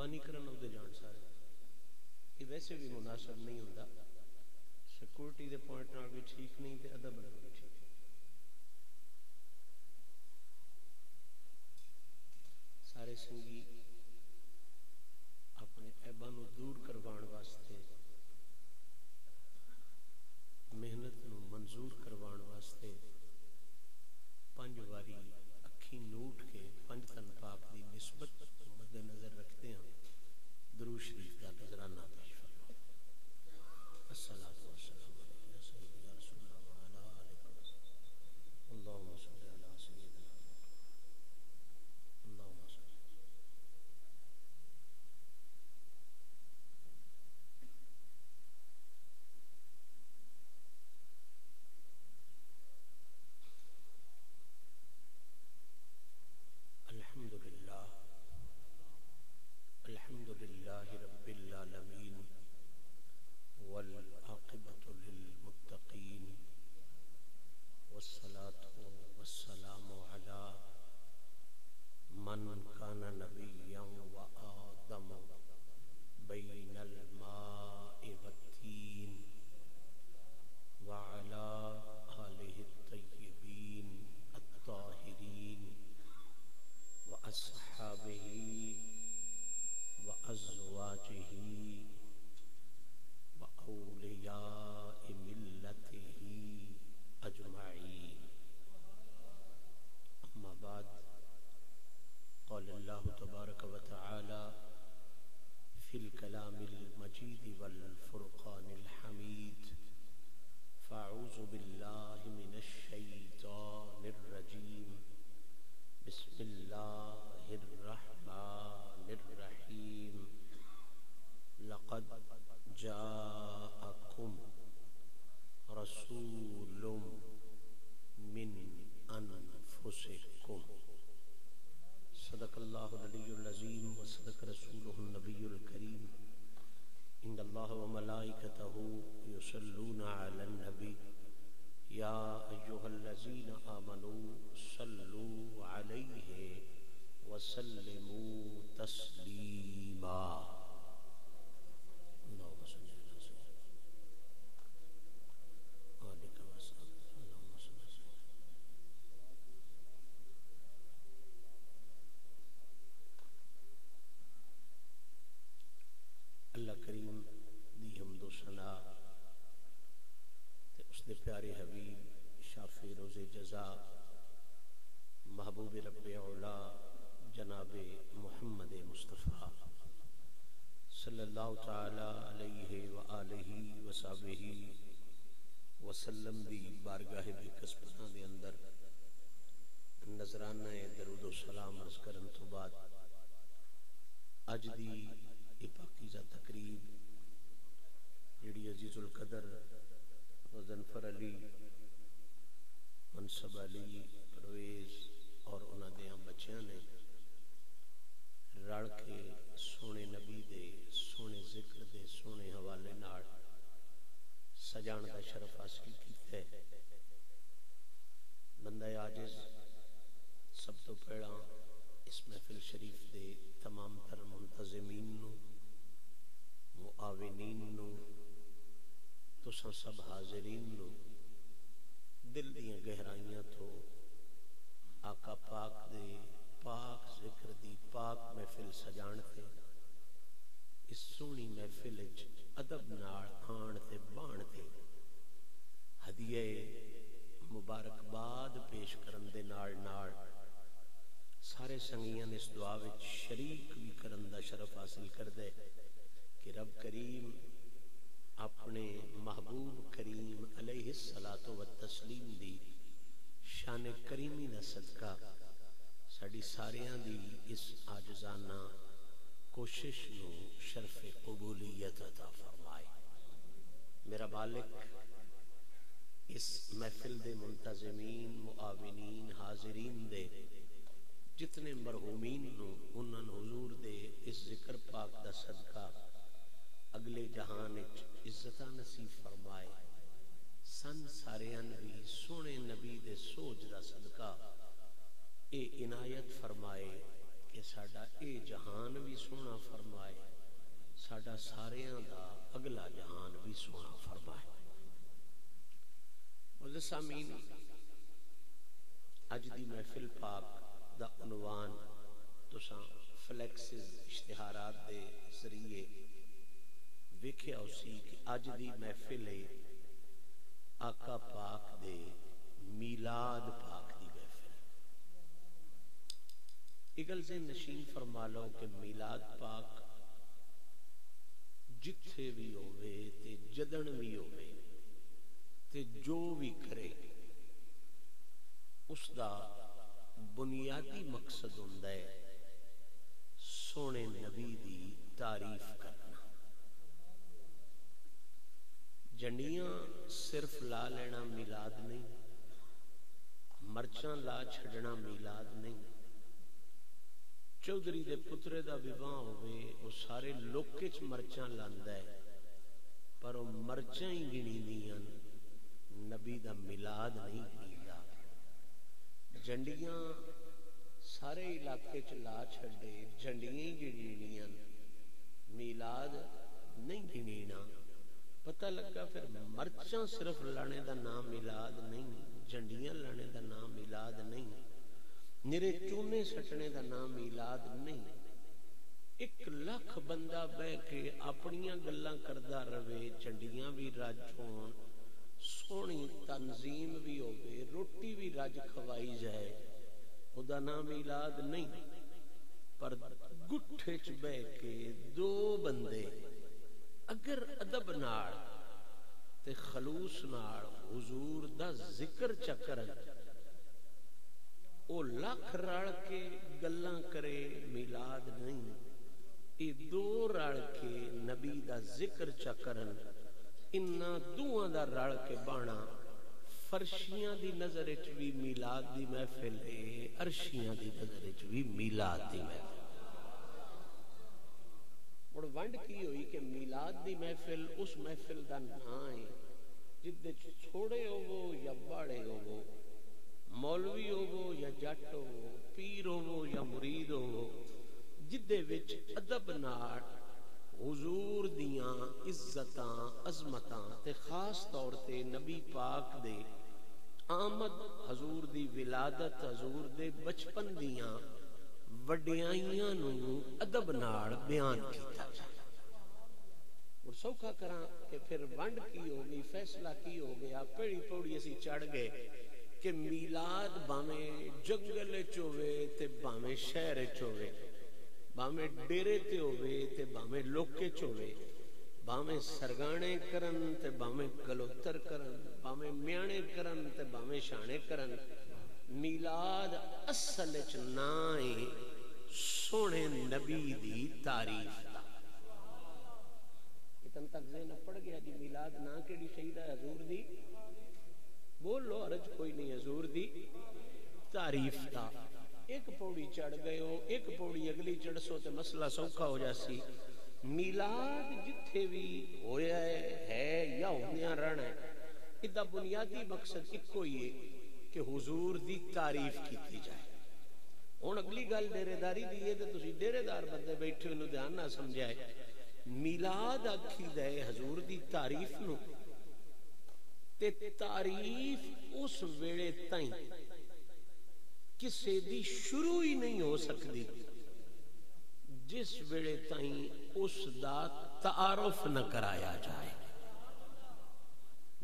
قربانی کرنا دے جان سارے یہ ویسے بھی مناسب نہیں ہوتا سیکورٹی دے پوائنٹ نال بھی ٹھیک نہیں تے ادب نال بھی ٹھیک سارے سنگی اپنے عیباں نو دور کروان واسطے محنت نو منظور کروان واسطے 5 واری اکھی نوٹ کے 5 تن پاک دی نسبت مد نظر رکھتے ہیں درود شریف کا نذرانہ پیش فرمائیں الصلاۃ والسلام علیہ سیدنا رسول اللہ وعلی آلہ وصحبہ اللہم صل علی سیدنا اللہم صل الحمد للہ رب العالمین والعاقبۃ للمتقین والصلاة والسلام علی من کان نبیا وآدم بین الماء والتین وعلی آلہ الطیبین الطاہرین وأصحابہ وأزواجه وأولياء ملته أجمعين أما بعد قال الله تبارك وتعالى في الكلام المجيد والفرقان الحميد فأعوذ بالله من الشيطان الرجيم بسم الله الرحمن الرحيم لقد جاءكم رسول من أنفسكم صدق الله العلي العظيم وصدق رسوله النبي الكريم إن الله وملائكته يصلون على النبي يا أيها الذين آمنوا صلوا عليه وسلموا تسلیما اللهم صل على سيدنا آلك وصحبه اللهم صل على اللہ کریم دی حمد و ثنا تے اس دے پیارے حبیب شافی روز جزا محبوب رب اولا جناب محمد مصطفیٰ صلی اللہ تعالی علیہ وآلہ وصحبہ وسلم دی بارگاہ بقسمتاں دے اندر نذرانہ درود و سلام عرض کرن تو بعد اج دی پاکیزہ تقریب جڑی عزیز القدر غضنفر علی منصب علی پرویز اور انہاں دے بچیاں نے رل کے سونے نبی دے سونے ذکر دے سونے حوالے نال سجان دا شرف حاصل کیتا ہے بندہ عاجز سب تو پہلا اس محفل شریف دے تمام تر منتظمین نو معاونین نو تساں سب حاضرین نو دل دیاں گہرائیاں تو آقا پاک دے پاک ذکر دی پاک محفل سجان تے اس سونی محفل وچ ادب نال آن تے بان تے ہدیہ مبارکباد پیش کرن دے نال نال سارے سنگیاں اس دعا وچ شریک بھی کرن دا شرف حاصل کر دے کہ رب کریم اپنے محبوب کریم علیہ الصلاۃ والتسلیم دی شان کریمی دا صدقہ ساڑی ساریاں دی اس عاجزانہ کوشش نو شرف قبولیت عطا فرمائے میرا بالک اس محفل دے منتظمین معاونین حاضرین دے جتنے مرحومین نو انہاں حضور دے اس ذکر پاک دا صدقہ اگلے جہان وچ عزتاں نصیب فرمائے سن ساریاں بھی سونے نبی دے سوج دا صدقہ اے عنایت فرمائے کہ ساڈا اے جہان بھی سونا فرمائے، ساڈا ساریاں دا اگلا جہان بھی سونا فرمائے۔ معزز سامعین، اج دی محفل پاک دا عنوان تساں فلیکسز اشتہارات دے ذریعے ویکھیا اسی کہ اج دی محفل ہے آقا پاک دے میلاد پاک دی محفل۔ اگل سے نشین فرما لو کہ میلاد پاک جتھے بھی ہوئے تے جدن بھی ہوئے تے جو بھی کرے اس دا بنیادی مقصد ہوندا ہے سونے نبی دی تعریف کرنا۔ جنڈیاں صرف لا لینا میلاد نہیں، مرچاں لا چھڑنا میلاد نہیں، چودھری دے پترے دا ویواہ ہوئے وہ سارے لوکے چ مرچاں لاندا ہے پر وہ مرچاں ہی گنی دیاں، نبی دا میلاد نہیں گنیدا۔ جنڈیاں سارے علاقے چ لا چھڑے، جنڈیاں ہی گنیاں، میلاد نہیں گنینا۔ پتہ لگا پھر مرچاں صرف لانے دا نام میلاد نہیں، جنڈیاں لانے دا نام میلاد نہیں، نرے چونے سٹنے دا نام میلاد نہیں۔ 1,00,000 بندہ بہ کے اپنیاں گلاں کردا رہے، جھنڈیاں بھی رج ہون، سونی تنظیم بھی ہوگی، روٹی بھی رج کھوائی جائے، خدا نام میلاد نہیں۔ پر گٹھے چ بہ کے دو بندے اگر ادب نال تے خلوص نال حضور دا ذکر چکرن، او لکھ رل کے گلاں کرے میلاد نہیں، اے دو رل کے نبی دا ذکر چکرن، انہاں دوہاں دا رل کے بانا فرشیاں دی نظر وچ بھی میلاد دی محفل ہے، عرشیاں دی نظر وچ بھی میلاد دی محفل۔ اور ونڈ کی ہوئی کہ میلاد دی محفل اس محفل دا نام ہے جدے چھوڑے ہوو یا باڑے ہوو، مولوی ہوو یا جٹ ہوو، پیر ہوو یا مرید ہوو، جدے وچ ادب نال حضور دیاں عزتاں عظمتاں تے خاص طور تے نبی پاک دے آمد، حضور دی ولادت، حضور دے بچپن دیاں وڈیائیاں نو ادب نال بیان کیتا جائے۔ اور سوکھا کراں کہ پھر ونڈ کی ہو گئی، فیصلہ کی ہو گیا، پیڑی پوڑی اسی چڑھ گئے کہ میلاد باویں جنگل وچ ہوے تے باویں شہر وچ ہوے، باویں ڈیرے تے ہوے تے باویں لوکے چ ہوے، باویں سرگانے کرن تے باویں کلوتر کرن، باویں میانے کرن تے باویں شانے کرن، میلاد اصل وچ نام ہے سونے نبی دی تعریف دا۔ اتن تک ذہن پڑ گیا جی میلاد نا کیڑی شہید ہے؟ حضور دی، بول لو عرض کوئی نہیں، حضور دی تعریف دا۔ ایک پوڑی چڑھ گئے ہو، ایک پوڑی اگلی چڑھ سو تے مسئلہ سوکھا ہو جاسی۔ میلاد جتھے بھی ہویا ہے یا ہوندیاں رہنا ہے، ادھا بنیادی مقصد ایک ہی ہے کہ حضور دی تعریف کیتی جائے۔ ہن اگلی گل ڈیرے داری دی ہے تے تسی ڈیرے دار بندے بیٹھے انہوں دھیان نہ سمجھائے۔ میلاد آکھی دے حضور دی تعریف نو، تے تعریف اس ویڑے تائیں کسے دی شروع ہی نہیں ہو سکتی جس ویڑے تائیں اس دا تعارف نہ کرایا جائے۔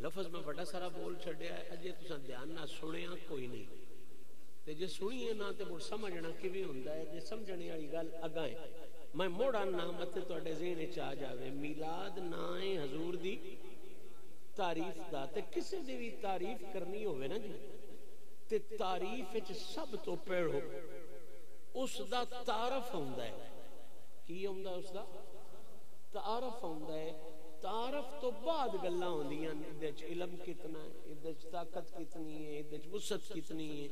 لفظ میں بڑا سارا بول چھڑیا ہے، اجے تساں دھیان نہ سنیا کوئی نہیں، تے جے سنیے نہ تے مڑ سمجھنا کیویں ہوندا ہے، جے سمجھنے والی گل اگائیں میں موڑا نام تے تواڈے ذہن وچ آ جاوے۔ میلاد نا ہے حضور دی تعریف دا، تے کسے دی بھی تعریف کرنی ہوے نا جی تے تعریف وچ سب تو پہلو اس دا تعارف ہوندا ہے۔ کی ہوندا اس دا تعارف ہوندا ہے۔ تعارف تو بعد گلاں ہوندیاں، ادھے وچ علم کتنا ہے، ادھے وچ طاقت کتنی ہے، ادھے وچ وسعت کتنی ہے،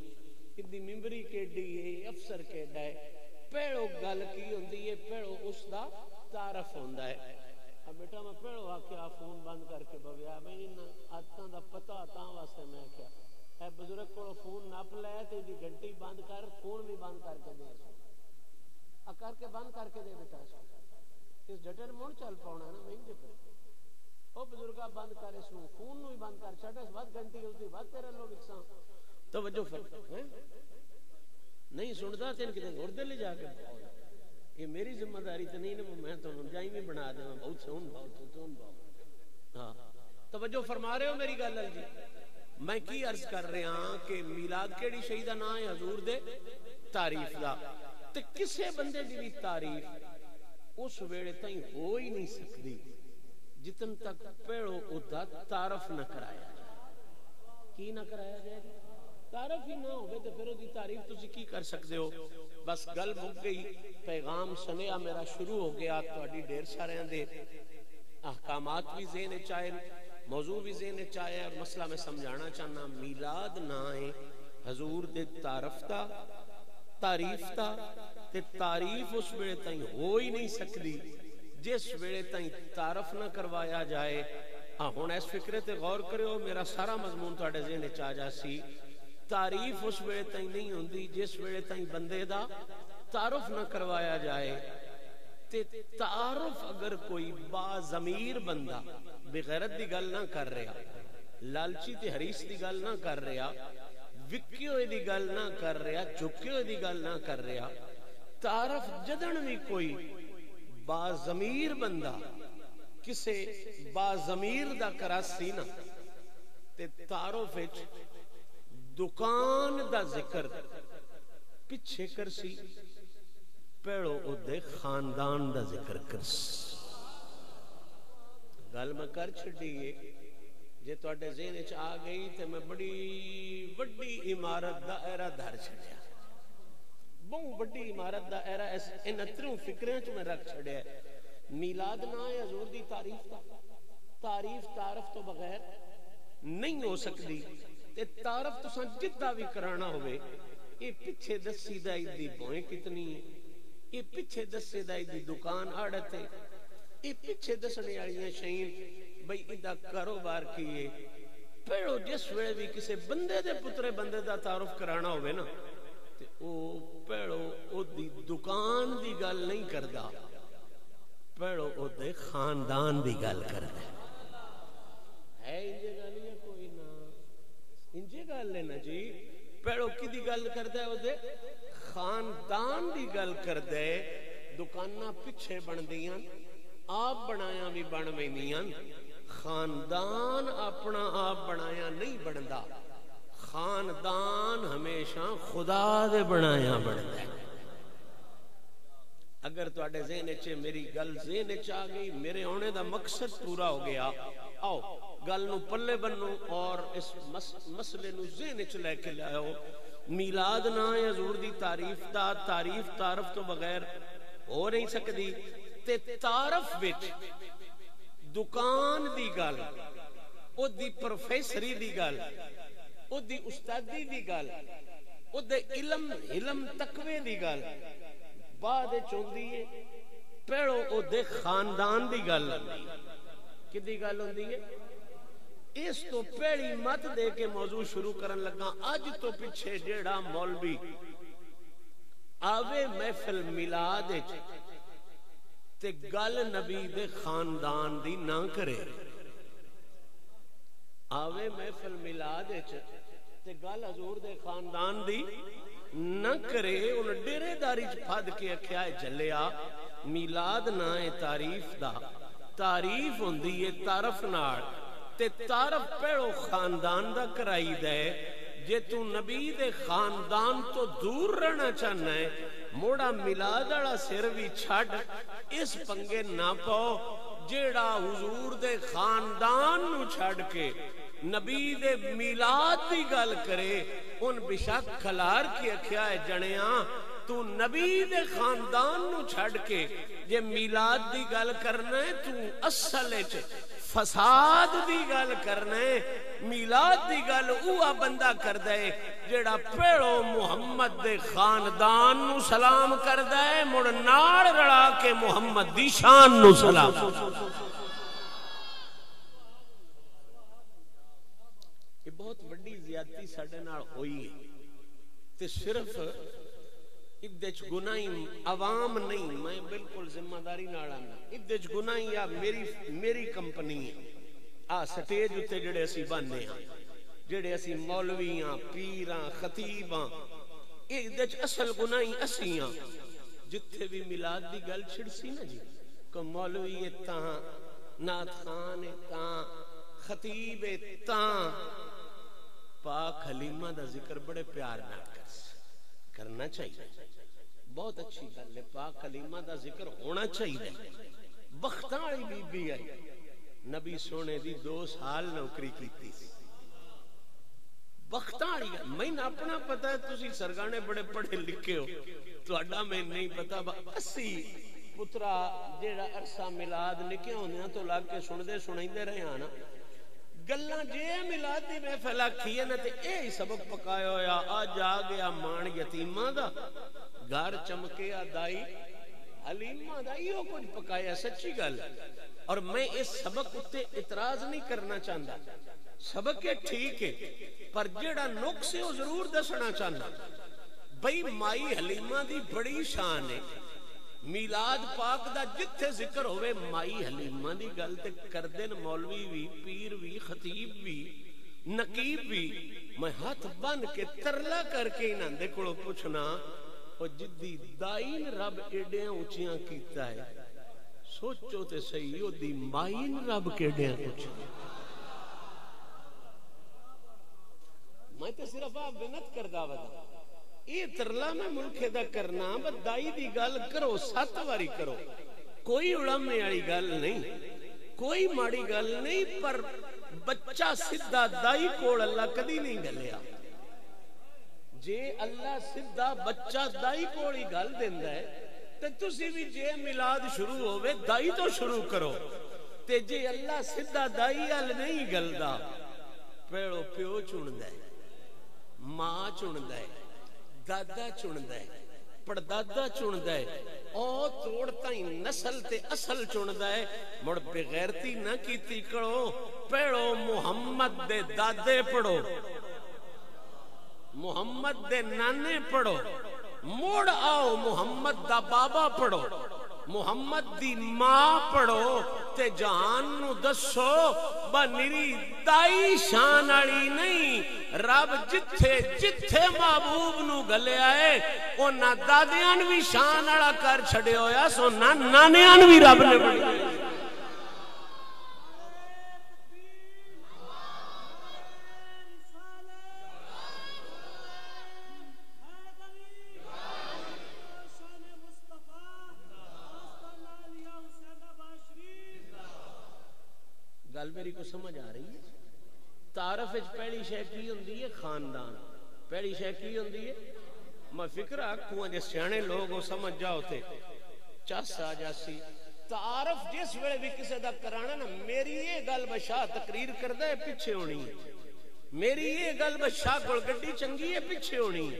ادھی ممبری کیڈی ہے، افسر کیڈا ہے۔ پہلو گل کی ہوندی ہے، پہلو اس دا تعارف ہوندا ہے۔ اب بیٹا میں پہلو آکھیا فون بند کر کے بویا میں انہاں عادتاں دا پتہ تاں واسطے میں آکھیا اے بزرگ کو فون نپ لے تے دی گھنٹی بند کر، فون بھی بند کر کے دے۔ کے بند کر کے دے بیٹا اس جٹر مون چل پاؤنا ہے نا وہیں جے پر او بزرگا بند کر اس نو خون نو ہی بند کر چھڑ اس وقت گھنٹی اس دی وقت تیرا لو وکساں توجہ فرق ہے نہیں سندا تین کتے گردے لے جا کے یہ میری ذمہ داری تے نہیں نا میں تو جائیں بھی بنا دے بہت سون بہت ہاں توجہ فرما رہے ہو میری گل جی میں کی عرض کر رہا ہاں کہ میلاد کیڑی شہید دا نام ہے حضور دے تعریف دا تے کسے بندے دی بھی تعریف اس ویڑے تائیں ہو ہی نہیں سکتی جتن تک پیڑو ادا تعارف نہ کرایا جائے کی نہ کرایا جائے تعارف ہی نہ ہوئے تو پھر وہ دی تعریف تسی کی کر سکتے ہو بس گل مک گئی پیغام سنیا میرا شروع ہو گیا تہاڈی ڈھیر سارے دے احکامات بھی ذہن چاہے موضوع بھی ذہن چاہے اور مسئلہ میں سمجھانا چاہنا میلاد نہ ہے حضور دے تعریف تا تے تعریف اس ویلے تائیں ہو ہی نہیں سکتی جس ویلے تائیں تعارف نہ کروایا جائے ہن اس فکرے تے غور کرو میرا سارا مضمون تہاڈے ذہن وچ آ جاسی تعریف اس ویلے تائیں نہیں ہوندی جس ویلے تائیں بندے دا تعارف نہ کروایا جائے تے تعارف اگر کوئی با ضمیر بندہ بغیرت دی گل نہ کر رہا لالچی تے حریص دی گل نہ کر رہا وکی ہوئے دی گل نہ کر رہا جھکے ہوئے دی گل نہ کر رہا تعارف جدن بھی کوئی با ضمیر بندہ کسے با ضمیر دا کراسی نا تے تعارف وچ دکان دا ذکر پچھے کرسی پیڑو او دے خاندان دا ذکر کرسی گل میں کر چھڑیے جے تواڈے ذہن وچ آ گئی تے میں بڑی وڈی عمارت دا ایرا دھر چھڑیا بہت وڈی عمارت دا ایرا ان اتروں فکریاں چ میں رکھ چھڑیا میلاد نہ ہے حضور دی تعریف دا تعریف تعارف تو بغیر نہیں ہو سکتی تے تعارف تساں جدا بھی کرانا ہوئے یہ پیچھے دسی دائی دی بوئیں کتنی ہے یہ پیچھے دسی دائی دی دکان آڑت ہے یہ پیچھے دسنے والیاں شئیں بھئی ادا کاروبار کیے پیڑو جس ویلے بھی کسے بندے دے پترے بندے دا تعارف کرانا ہوئے نا تے او پیڑو او دی دکان دی گل نہیں کردا پیڑو او دے خاندان دی گل کردا ہے انجے گل یا کوئی نہ انجے گل لینا جی پیڑو کی دی گل کردا ہے او دے خاندان دی گل کردا ہے دکاناں پیچھے بن دیاں آپ بنایا بھی بن ویندیاں خاندان اپنا آپ بنایا نہیں بندا خاندان ہمیشہ خدا دے بنایا بندا ہے اگر تواڈے ذہن وچ میری گل ذہن وچ آ گئی میرے ہونے دا مقصد پورا ہو گیا آؤ گل نو پلے بنو اور اس مسئلے نو ذہن وچ لے کے لاؤ میلاد نہ حضور دی تعریف دا تعریف تعارف تو بغیر ہو نہیں سکتی تے تعارف وچ دکان دی گل او دی پروفیسری دی گل او دی استادی دی گل او دے علم تقوی دی گل بعد چوندی ہے پیڑو او دے خاندان دی گل کی دی گل ہوندی ہے اس تو پیڑی مت دے کے موضوع شروع کرن لگا اج تو پیچھے جیڑا مولوی آوے محفل میلاد وچ تے گل نبی دے خاندان دی نہ کرے آوے محفل میلاد وچ تے گل حضور دے خاندان دی نہ کرے ان ڈیرے داری چ پھد کے آکھیا ہے جلیا میلاد نہ ہے تعریف دا تعریف ہوندی ہے تعارف نال تے تعارف پیڑو خاندان دا کرائی دے جے تو نبی دے خاندان تو دور رہنا چاہنا ہے موڑا میلاد والا سر بھی چھڑ اس پنگے نہ پاؤ جیڑا حضور دے خاندان نو چھڑ کے نبی دے میلاد دی گل کرے ان بشک کھلار کی اکھیا ہے جنیاں تو نبی دے خاندان نو چھڑ کے یہ میلاد دی گل کرنا ہے تو اصل وچ فساد دی گل کرنے میلاد دی گل اوہ بندہ کر دے جیڑا پیڑو محمد دے خاندان نو سلام کر دے مڑ نار رڑا کے محمد دی شان نو سلام یہ بہت بڑی زیادتی ساڑھے نال ہوئی ہے تے صرف ادچ گناہی عوام نہیں، میں بالکل ذمہ داری نال آنا، ادچ گناہی یا میری کمپنی آ سٹیج اتے جڑے اسی بننے ہاں، جڑے اسی مولویاں پیراں خطیباں، ادچ اصل گناہی اسی ہاں۔ جتھے بھی میلاد دی گل چھڑسی نا جی، کو مولوی اتاں، نعت خان اتاں، خطیب اتاں، پاک حلیمہ دا ذکر بڑے پیار نہ کرنا چاہیے، بہت اچھی گل ہے، پاک حلیمہ دا ذکر ہونا چاہیے۔ بختاں والی بی بی آئی، نبی سونے دی 2 سال نوکری کیتی، بختاں والی گل، میں اپنا پتہ ہے تسی سرگانے بڑے پڑھے لکھے ہو، تہاڈا میں نہیں پتا، اسی پترا جیڑا عرصہ میلاد نکے ہوندیاں تو لگ کے سندے سنائندے رہے ہاں نا، گلاں جے میلاد دی محفل آکھی ہے نا تے اے سبق پکایا ہویا، اج آ گیا مان یتیماں دا، گھر چمکیا دائی حلیمہ دا، ایو کچھ پکایا، سچی گل۔ اور میں اس سبق اتے اعتراض نہیں کرنا چاہتا، سبق ہے ٹھیک ہے، پر جیڑا نقص ہے وہ ضرور دسنا چاہتا۔ بھئی مائی حلیمہ دی بڑی شان ہے، میلاد پاک دا جتھے ذکر ہوئے مائی حلیمہ دی گل تے کردن مولوی بھی، پیر بھی، خطیب بھی، نقیب بھی۔ میں ہاتھ بن کے ترلا کر کے انہاں دے کولوں پوچھنا، او جدی دائین رب ایڈیاں اونچیاں کیتا ہے، سوچو تے صحیح او دی مائین رب کیڈیاں اونچیاں۔ میں تے صرف آپ بنت کردا ودا، یہ ترلا میں ملکے دا کرنا، بدائی دی گل کرو 7 واری کرو، کوئی اڑامے والی گل نہیں، کوئی ماڑی گل نہیں، پر بچہ سدھا دائی کول اللہ کدی نہیں گلیا۔ جے اللہ سدھا بچہ دائی کول ہی گل دیندا ہے تے تسی بھی جے میلاد شروع ہوئے دائی تو شروع کرو، تے جے اللہ سدھا دائی ال نہیں گلدا، پیڑو پیو چندا ہے، ماں چندا ہے، دادا چندا ہے، پردادا چندا ہے، او توڑتا ہی نسل تے اصل چندا ہے۔ مڑ بغیرتی نہ کیتی کرو، پیڑو محمد دے دادے پڑھو، محمد دے نانے پڑھو، موڑ آؤ محمد دا بابا پڑھو، محمد دی ماں پڑھو، تے جہان نو دسو بنیری دائی شان والی نہیں، رب جتھے جتھے محبوب نو گلیا ہے اونا دادیاں بھی شان والا کر چھڑے ہویا، سو نانیاں بھی رب نے بڑھیا۔ گل میری کو سمجھ آ رہی ہے؟ تعارف وچ پہلی شے کی ہوندی ہے؟ خاندان۔ پہلی شے کی ہوندی ہے؟ میں فکر آکھوں جے سیانے لوگ ہو سمجھ جاؤ تے چس آ جاسی۔ تعارف جس ویلے بھی کسے دا کرانا نا، میری یہ گل بشاہ تقریر کردا ہے پیچھے ہونی ہے، میری یہ گل بشاہ کول گڈی چنگی ہے پیچھے ہونی ہے،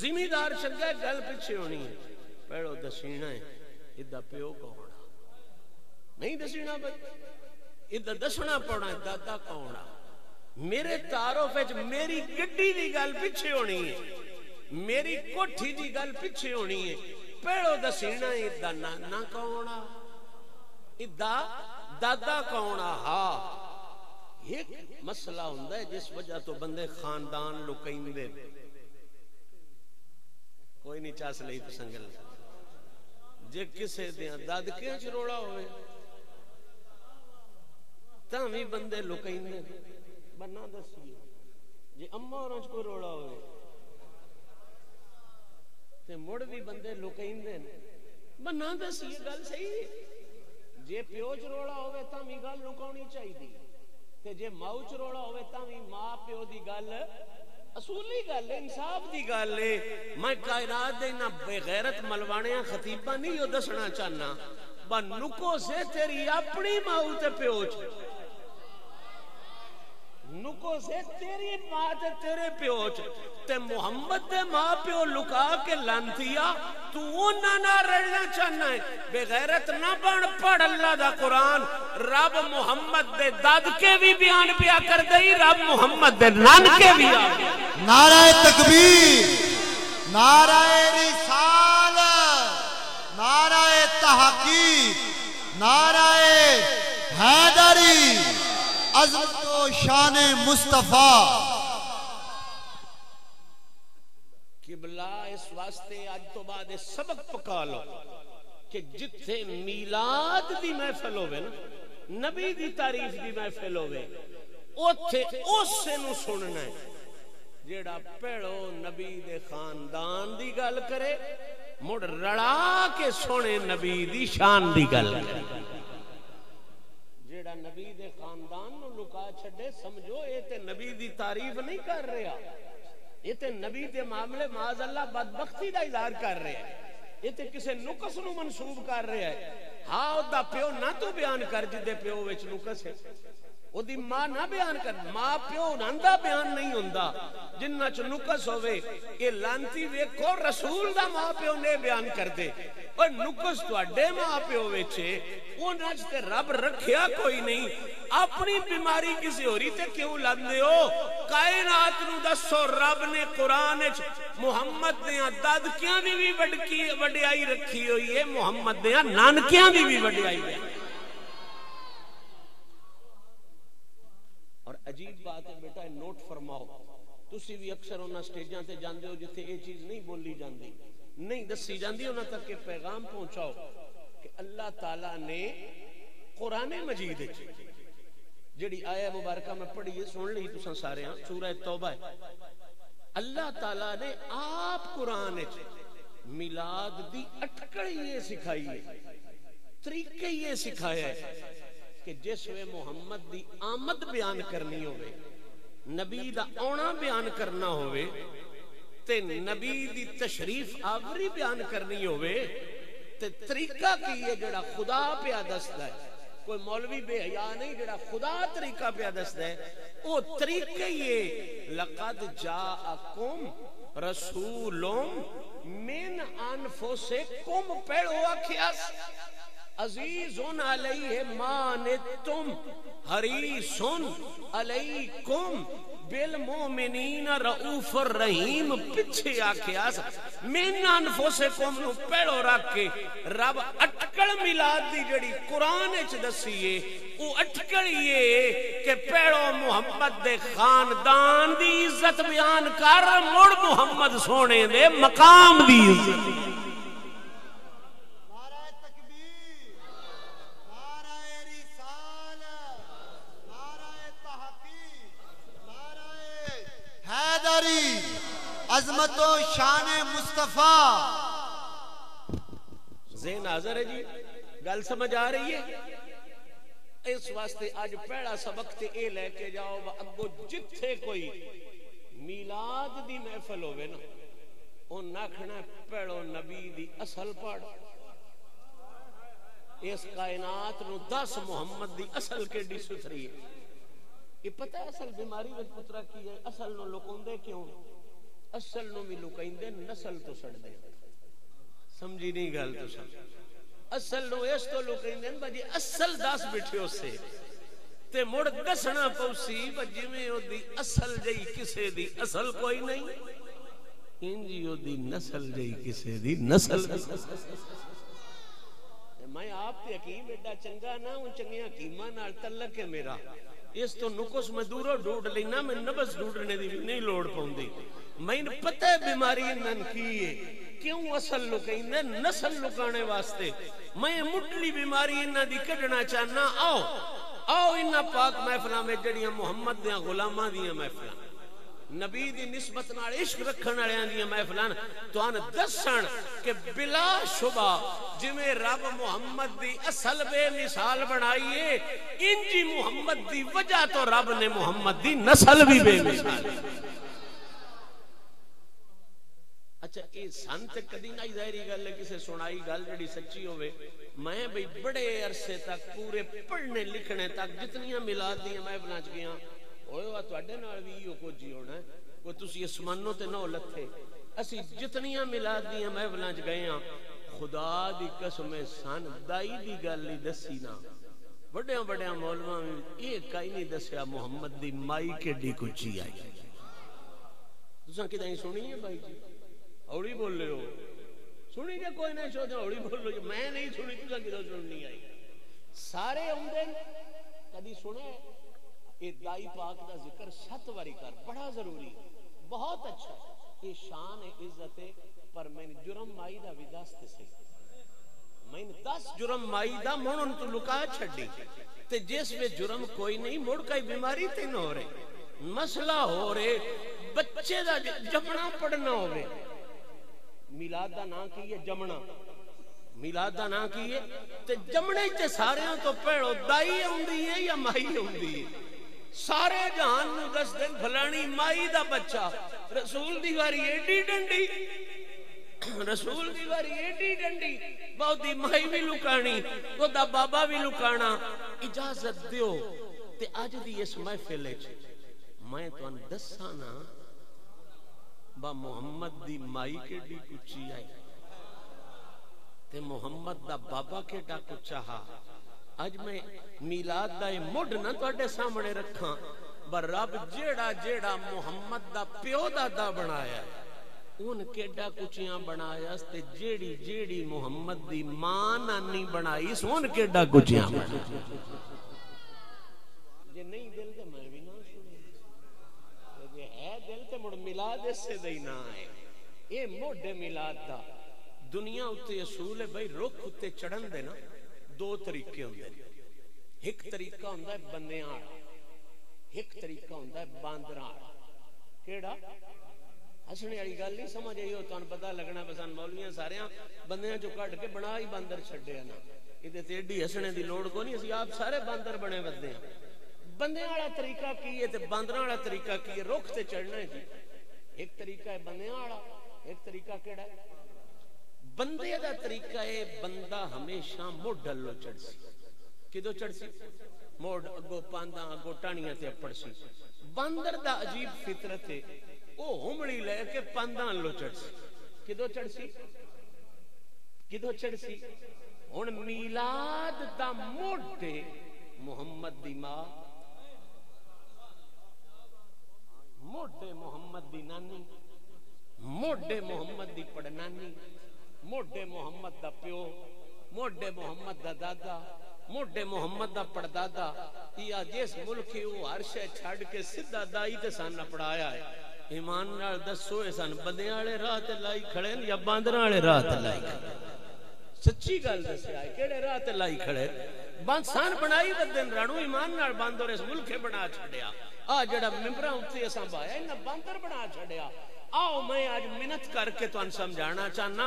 زمیندار چنگا ہے گل پیچھے ہونی ہے۔ پیڑو دسینا ہے ادا پیو کون نہیں دسینا، بھائی ادھر دسنا پڑنا ہے دادا کون آ۔ میرے تعارف وچ میری گڈی دی گل پیچھے ہونی ہے، میری کوٹھی دی گل پیچھے ہونی ہے، پیڑو دسینا ہے ادھا نانا کون آ، ادھا دادا کون آ۔ ہاں ایک مسئلہ ہوندہ ہے جس وجہ تو بندے خاندان لکائیں دے، کوئی نہیں چاس لئی پسنگل، جے کسے دیاں دادکیاں چ روڑا ہوئے تاں بھی بندے لکائیں دے، بنا دسیے جے اماں اور انچ کو روڑا ہوئے تے مڑ بھی بندے لکائیں دے، بنا دسیے گل صحیح ہے۔ جے پیو چ روڑا ہوئے تاں بھی گل لکاونی چاہیے، تے جے ماں چ روڑا ہوئے تاں بھی ماں پیو دی گل اصولی گل ہے، انصاف دی گل ہے۔ میں کائنات دے نہ بے غیرت ملوانیاں خطیبہ نہیں ہو دسنا چاہنا، با نکو سے تیری اپنی ماں تے پیو چ، نکو سے تیری ماں تے تیرے پیو چ، تے محمد دے ماں پیو لکا کے لانتیا تو انہاں نہ رلنا چاہنا ہے۔ بے غیرت نہ بن، پڑھ اللہ دا قرآن، رب محمد دے داد کے بھی بیان پیا کر دئی، رب محمد دے نان کے بھی آگے۔ نعرہ تکبیر، نعرہ رسالت۔ شان مصطفیٰ قبلہ اس واسطے آج تو بعد سبق پکا لو کہ جتھے میلاد دی محفل ہوئے نا نبی دی تعریف دی محفل ہوئے اوتھے اسے نو سننا ہے جیڑا پیڑو نبی دے خاندان دی گل کرے مڑ رڑا کے سونے نبی دی شان دی گل کرے جیڑا نبی دے خاندان نو لکا چھڑے سمجھو اے تے نبی دی تعریف نہیں کر رہا یہ تے نبی دے معاملے معاذ اللہ بدبختی دا اظہار کر رہے ہیں یہ تے کسے نقص نو منسوب کر رہے ہیں ہاں دا پیو نہ تو بیان کر جدے پیو وچ نقص ہے او دی ماں نہ بیان کر ماں پیو ناندا بیان نہیں ہوندا جنہ چ نقص ہوئے اے لانتی ویکھو رسول دا ماں پیو نے بیان کر دے اور نقص تواڈے ماں پیو وچ انہاں تے رب رکھیا کوئی نہیں اپنی بیماری کسی ہوری تے کیوں لندے ہو کائنات نو دسو رب نے قرآن وچ محمد دیاں دادکیاں دی بھی وڈیائی رکھی ہوئی ہے محمد دیاں نانکیاں دی بھی وڈیائی ہے اور عجیب بات ہے بیٹا نوٹ فرماؤ تسی بھی اکثر انہاں سٹیجاں تے جاندے ہو جتھے یہ چیز نہیں بولی جاندی نہیں دسی جاندی انہاں تک کہ پیغام پہنچاؤ کہ اللہ تعالیٰ نے قرآن مجید جڑی آیہ مبارکہ میں پڑھی ہے سن لی تساں سارے ہاں سورہ توبہ ہے اللہ تعالیٰ نے آپ قرآن میلاد دی اٹکڑی یہ سکھائی ہے طریقے یہ سکھایا ہے کہ جس وے محمد دی آمد بیان کرنی ہوئے نبی دا اونا بیان کرنا ہوئے تے نبی دی تشریف آوری بیان کرنی ہوئے تے طریقہ کی یہ جڑا خدا پہ دستا ہے کوئی مولوی بے حیا نہیں جڑا خدا طریقہ پہ دستا ہے او طریقے یہ لقد جاءکم رسول من انفسکم پیڑو آکھیاس عزیزن علیہ مانتم حریصن علیکم بالمومنین رؤوف الرحیم پیچھے آکھیاس من انفسکم نو پیڑو رکھ کے رب اٹکڑ میلاد دی جڑی قرآن اچ دسیے او اٹکڑیے کہ پیڑو محمد دے خاندان دی عزت بیان کر مڑ محمد سونے دے مقام دی عزت عظمت و شان مصطفیٰ ذہن حاضر ہے جی گل سمجھ آ رہی ہے اس واسطے آج پہلا سبق تے اے لے کے جاؤ اگو جتھے کوئی میلاد دی محفل ہوئے نا ان ناکھنا پڑھو نبی دی اصل پڑھ اس کائنات نو 10 محمد دی اصل کے ڈی ستھری ہے یہ پتہ ہے اصل بیماری وچ پترا کی ہے اصل نو لکوندے کیوں اصل نو بھی لکائندے نسل تو سڑ دے سمجھی نہیں گل تو سمجھ اصل نو اس تو لکائندے بجی اصل 10 بیٹھے ہو سے تے مڑ دسنا پوسی بجی میں او دی اصل جئی کسے دی اصل کوئی نہیں انجی او دی نسل جئی کسے دی نسل میں آپ تے حکیم ایڈا چنگا نہ ان چنگیاں حکیماں نال تعلق ہے میرا اس تو نقص میں دوروں ڈھونڈ لینا میں نبض ڈھونڈنے دی نہیں لوڑ پاؤندی میں پتہ ہے بیماری انہن کی ہے کیوں اصل لکائیں نسل لکانے واسطے میں مٹلی بیماری انہن دی کڈنا چاہنا آؤ انہن پاک محفلہ میں جڑیاں محمد دیاں غلامہ دیاں محفلہ نبی دی نسبت نال عشق رکھن والےاں دی محفلان تو ان دسن کہ بلا شبہ جویں رب محمد دی اصل بے مثال بنائیے انجی محمد دی وجہ تو رب نے محمد دی نسل بھی بے مثال اچھا یہ سنت کدی نہ ظاہری گل ہے کسے سنائی گل جڑی سچی ہوئے میں بھئی بڑے عرصے تک پورے پڑھنے لکھنے تک جتنیاں میلاد دیاں محفلاں چ گیاں ہوئے وا تواڈے نال وی ایو کچھ ہی ہونا ہے کوئی تسی اسمانوں تے نہ لتھے اسی جتنیاں میلاد دیاں محفلاں چ گئے ہاں خدا دی قسم سن دائی دی گل ہی دسی نا بڑیاں بڑیاں مولواں یہ کئی نہیں دسیا محمد دی مائی کیڈی کچی آئی تساں کدیں سنی ہے بھائی جی اوڑی بول رہے ہو سنی کہ کوئی نہیں سوچا اوڑی بول رہے ہو میں نہیں سنی تساں کدوں سننی آئی سارے اوندے کدی سنے یہ دائی پاک دا ذکر 7 واری کر، بڑا ضروری ہے، بہت اچھا ہے، یہ شان ہے، عزت ہے، پر میں نے جرم مائی دا بھی دست سے میں نے 10 جرم مائی دا مونن تو لکا چھڑی تے جس میں جرم کوئی نہیں، مڑ کئی بیماری تے نہ ہو رہے، مسئلہ ہو رہے، بچے دا جمنا پڑھنا ہوئے، میلاد دا نا کیے جمنا، میلاد دا نا کیے تے جمنے تے سارے تو پڑھو، دائی ہوندی ہے یا مائی ہوندی ہے، سارے جہان نو دس دن بھلانی مائی دا بچہ، رسول دی واری ایڈی ڈنڈی، رسول دی واری ایڈی ڈنڈی، بہت دی مائی بھی لکانی، تو دا بابا بھی لکانا، اجازت دیو تے آج دی اس محفل ہے میں تو ان دسانا با محمد دی مائی کے ڈی کچھی آئی تے محمد دا بابا کے ڈا کچھا ہا، آج میں میلاد دا مڈ نہ تو اڈے سامنے رکھاں، بر رب جیڑا جیڑا محمد دا پیو دا بنایا ہے ان کے ڈا کچھیاں بنایا تے جیڑی جیڑی محمد دی ماں نانی بنائی سون کے ڈا کچھیاں بنایا، جے نہیں دل دے میں بھی نہ سنے، جے ہے دل تے مڑ میلاد اس سے دئی نہ آئے، اے موڈے میلاد دا دنیا اتے اصول ہے بھائی رخ اتے چڑھن دے نا 2 طریقے ہوندے، ایک طریقہ ہوندا ہے بندیاں، ایک طریقہ ہوندا ہے باندراں، کیڑا ہسنے والی گل نہیں سمجھ آئی ہو تانوں پتہ لگنا بسان مولویاں سارے بندیاں جو کٹ کے بنا ہی باندر چھڈیا نا، ایدے تے ایڈی ہسنے دی لوڑ کو نہیں، اسی آپ سارے باندر بنے ودے ہیں، بندیاں والا طریقہ کی ہے تے باندراں والا طریقہ کی ہے، رخ تے چڑھنا ہے جی، ایک طریقہ ہے بندیاں والا، ایک طریقہ کیڑا ہے بندے دا طریقہ ہے، بندہ ہمیشہ موڑ ڈلو چڑھ سی، کدو چڑھ سی موڑ اگو پانداں اگو ٹانیاں تے اپڑ سی، باندر دا عجیب فطرت ہے او ہمڑی لے کے پانداں لو چڑھ سی، کدو چڑھ سی کدو چڑھ سی، ہن میلاد دا موڑے محمد دی ماں، موڑے محمد دی نانی، موڑے محمد دی پڑنانی، موڈے محمد دا پیو، موڈے محمد دا دادا، موڈے محمد دا پڑدادا، یا جس ملکی وہ ہر شے چھڑ کے سدھا دائی تے سان پڑھایا ہے، ایمان نال دسو اے سان بندیاں والے راہ تے لائی کھڑے یا باندراں والے راہ تے لائی کھڑے، سچی گل دسیا ہے کیڑے راہ تے لائی کھڑے، سان بنائی ودن رانو ایمان نال باندر اس ملکے بنا چھڑیا، آ جڑا ممبراں اتھے اساں بایا انہاں باندر بنا چھڑیا، آؤ میں آج منت کر کے تو ان سمجھانا چاہنا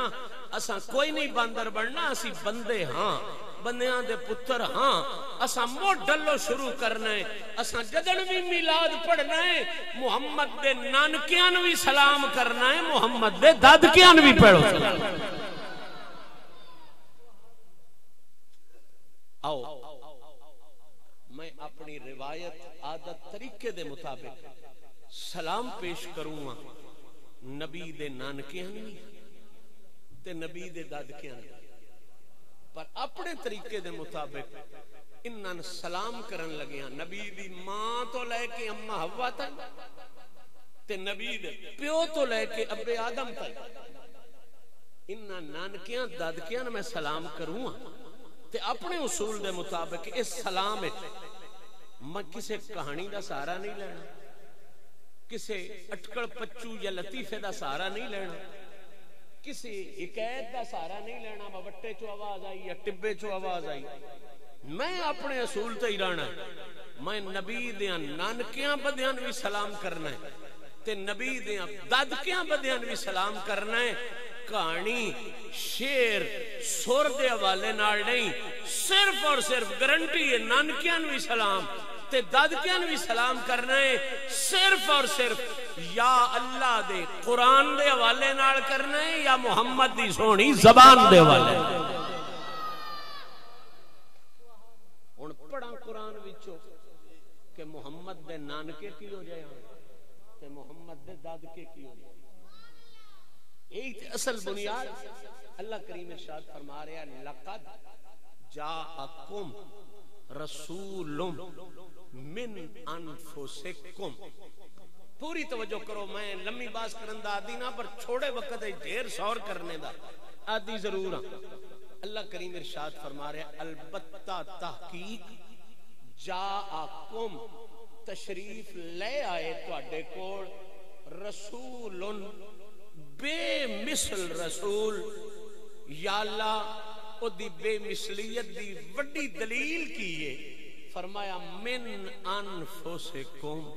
اساں کوئی نہیں باندر بننا، اسی بندے ہاں، بندیاں دے پتر ہاں، اساں موڑ ڈلو شروع کرنا ہے، اساں جدن بھی میلاد پڑھنا ہے، محمد دے نانکیاں بھی سلام کرنا ہے، محمد دے دادکیاں بھی پڑھو سلام، آؤ میں اپنی روایت عادت طریقے دے مطابق سلام پیش کروں گا، نبی دے نانکیاں نہیں تے نبی دے دادکیاں نہیں، پر اپنے طریقے دے مطابق انہاں سلام کرن لگیاں، نبی دی ماں تو لے کے اماں حوا تک تے نبی دے پیو تو لے کے ابے آدم تک، انہاں نانکیاں دادکیاں میں سلام کروں گا تے اپنے اصول دے مطابق اس سلام ہے میں کسے کہانی دا سہارا نہیں لینا، کسے اٹکڑ پچو یا لطیفے دا سہارا نہیں لینا، کسی حکایت دا سہارا نہیں لینا، بوٹے چو آواز آئی یا ٹبے چو آواز آئی، میں اپنے اصول تے ہی رہنا ہے، میں نبی دیاں نانکیاں بدیاں بھی سلام کرنا ہے تے نبی دیاں دادکیاں بدیاں بھی سلام کرنا ہے، کہانی شیر سور دے حوالے نال نہیں، صرف اور صرف گارنٹی ہے نانکیاں بھی سلام تے دادکیاں بھی سلام کرنا ہے، صرف اور صرف یا اللہ دے قرآن دے حوالے نال کرنا ہے یا محمد دی سونی زبان دے حوالے، ہن پڑھا قرآن وچوں کہ محمد دے نانکے کی ہو جائے تے محمد دے دادکے کی ہو جائے، یہی تے اصل بنیاد، اللہ کریم ارشاد فرما رہا ہے لقد جاءکم رسول من انفسکم، پوری توجہ کرو، میں لمبی باز کرن دا عادی نہ پر چھوڑے وقت ہے ڈھیر سور کرنے دا عادی ضرور ہاں، اللہ کریم ارشاد فرما رہا ہے البتہ تحقیق جاءکم تشریف لے آئے تواڈے کول رسول بے مثل رسول، یا اللہ او دی بے مثلیت دی وڈی دلیل کی ہے؟ فرمایا من انفسکم.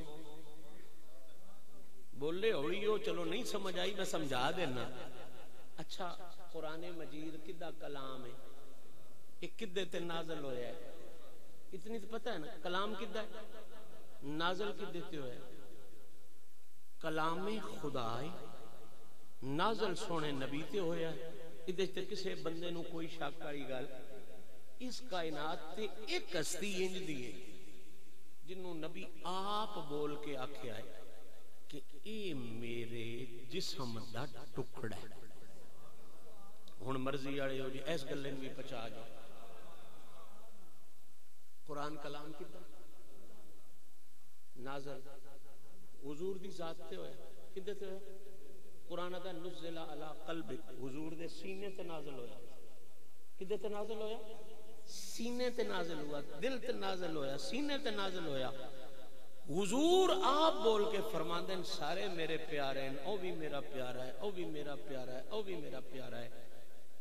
بولے ہوئی ہو، چلو نہیں سمجھ آئی میں سمجھا دینا. اچھا قرآن مجید کدا کلام ہے؟ یہ کدے تے نازل ہویا ہے؟ اتنی تو پتہ ہے نا. کلام کدا ہے؟ نازل کدے تے ہویا ہے؟ کلام خدا ہے، نازل سونے نبی تے ہویا ہے. ادھے تے کسے بندے نو کوئی شک والی گل؟ اس کائنات تے ایک ہستی انج دی ہے جنوں نبی آپ بول کے آکھیا ہے کہ اے میرے جسم دا ٹکڑا ہے. ہن مرضی والے ہو جی اس گلے نوں بھی پہنچا جاؤ. قرآن کلام کدا نازل حضور دی ذات تے ہویا. کدے تے ہویا؟ قرآن دا نزل علی قلبک، حضور دے سینے تے نازل ہویا. کدے تے نازل ہویا؟ سینے تے نازل ہوا، دل تے نازل ہویا، سینے تے نازل ہویا. حضور آپ بول کے فرماندے ہیں سارے میرے پیارے ہیں، او بھی میرا پیارا ہے، او بھی میرا پیارا ہے، او بھی میرا پیارا ہے.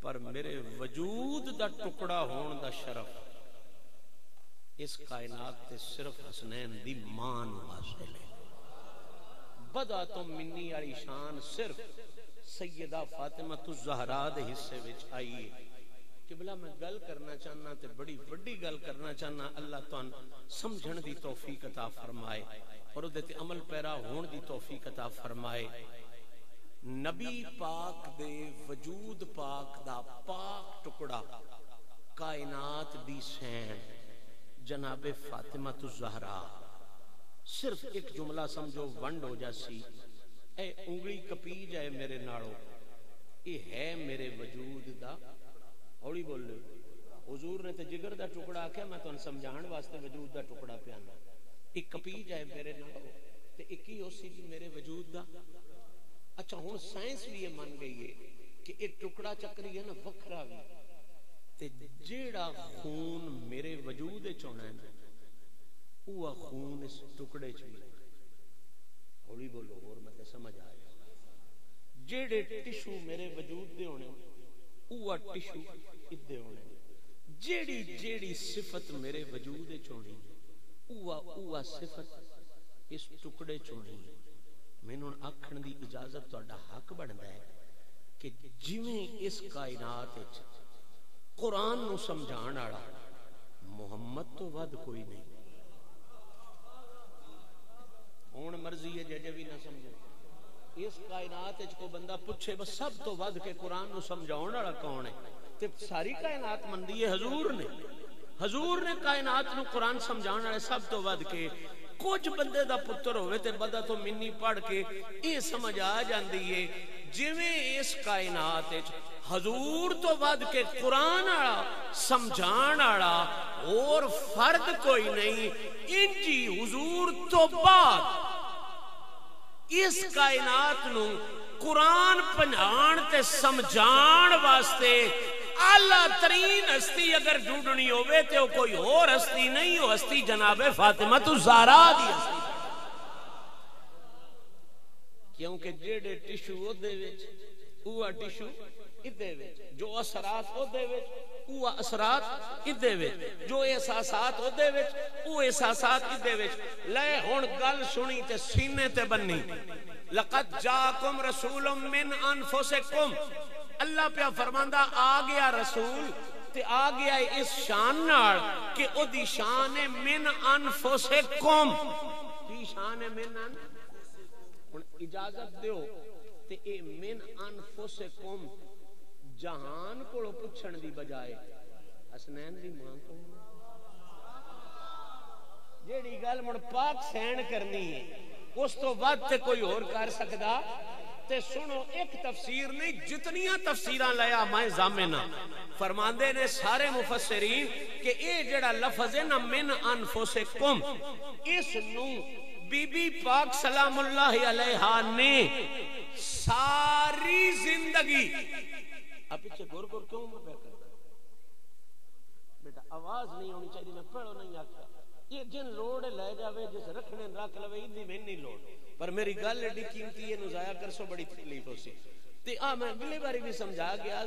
پر میرے وجود دا ٹکڑا ہون دا شرف اس کائنات تے صرف حسنین دی مان حاصل ہے. بدا تو منی والی شان صرف سیدہ فاطمہ الزہرا دے حصے وچ آئی ہے. کہ بلا میں گل کرنا چاہنا تے بڑی وڈی گل کرنا چاہنا. اللہ تان سمجھن دی توفیق عطا فرمائے اور دے تے عمل پیرا ہون دی توفیق عطا فرمائے. نبی پاک دے وجود پاک دا پاک ٹکڑا کائنات دی سین جناب فاطمہ الزہرا. صرف ایک جملہ سمجھو ونڈ ہو جاسی، اے انگلی کپی جائے میرے ناڑو، یہ ہے میرے وجود دا. اوڑی بول لے. حضور نے تے جگر دا ٹکڑا آکھیا میں تانوں سمجھان واسطے وجود دا ٹکڑا پیانا. ایک کپی جائے میرے ناڑو تے ایک ہی اسی بھی میرے وجود دا. اچھا ہن سائنس بھی یہ مان گئی ہے کہ ایک ٹکڑا چکری ہے نا وکھرا بھی تے جیڑا خون میرے وجود وچ ہونا ہے وہ خون اس ٹکڑے چ بھی. ہولی بولو اور متے سمجھ آ جائے. جیڑے ٹشو میرے وجود دے ہونے وہ ٹشو ادھے ہونے. جیڑی جیڑی صفت میرے وجود وچ ہونی وہ صفت اس ٹکڑے چ ہونی. مینوں آکھن دی اجازت تہاڈا حق بندا ہے کہ جویں اس کائنات وچ قرآن نو سمجھان والا محمد تو ود کوئی نہیں. ہون مرضی ہے جے بھی نہ سمجھو. اس کائنات وچ کو بندہ پوچھے بس سب تو ود کے قرآن نو سمجھاون والا کون ہے تے ساری کائنات مندی ہے حضور نے. حضور نے کائنات نو قرآن سمجھاون والے سب تو ود کے. کچھ بندے دا پتر ہوئے تے بندہ تو منی پڑھ کے یہ سمجھ آ جاندی ہے جویں اس کائنات وچ حضور تو ود کے قرآن والا سمجھان والا اور فرد کوئی نہیں. انجی حضور تو بعد اس کائنات نو قرآن پنجان تے سمجھان واسطے اعلیٰ ترین ہستی اگر ڈھونڈنی ہوئے تے وہ کوئی اور ہستی نہیں، وہ ہستی جناب فاطمہ الزہرا دی ہستی. کیونکہ جیڑے ٹشو او دے وچ وہ ٹشو ادھے وچ، جو اثرات او دے وچ وہ اثرات ادھے وچ، جو احساسات او دے وچ وہ احساسات ادھے وچ. لے ہن گل سنی تے سینے تے بنی. لقد جاکم رسول من انفسکم. اللہ پہ فرماندا آ گیا رسول تے آ گیا اس شان نال کہ او دی شان ہے من انفسکم. کی شان ہے من ہن اجازت دیو تے اے من انفسکم جہان کولو پوچھن دی بجائے حسنین دی ماں کو جیڑی گل مڑ پاک سین کرنی ہے اس تو بعد تے کوئی اور کر سکدا. تے سنو ایک تفسیر نہیں جتنیاں تفسیراں لیا میں ضامنہ فرماندے نے سارے مفسرین کہ اے جڑا لفظ ہے نا من انفسکم اس نو بی بی پاک سلام اللہ علیہا نے ساری زندگی اب پیچھے گور گور کیوں میں کرتا بیٹا آواز نہیں ہونی چاہیے میں پڑھو نہیں آتا یہ جن لوڑ لے جاوے جس رکھنے رکھ لوے ادھی میں نہیں لوڑ پر میری گل ایڈی قیمتی ہے نو ضائع کر سو بڑی تکلیف ہو سی تے میں اگلی باری بھی سمجھا گیا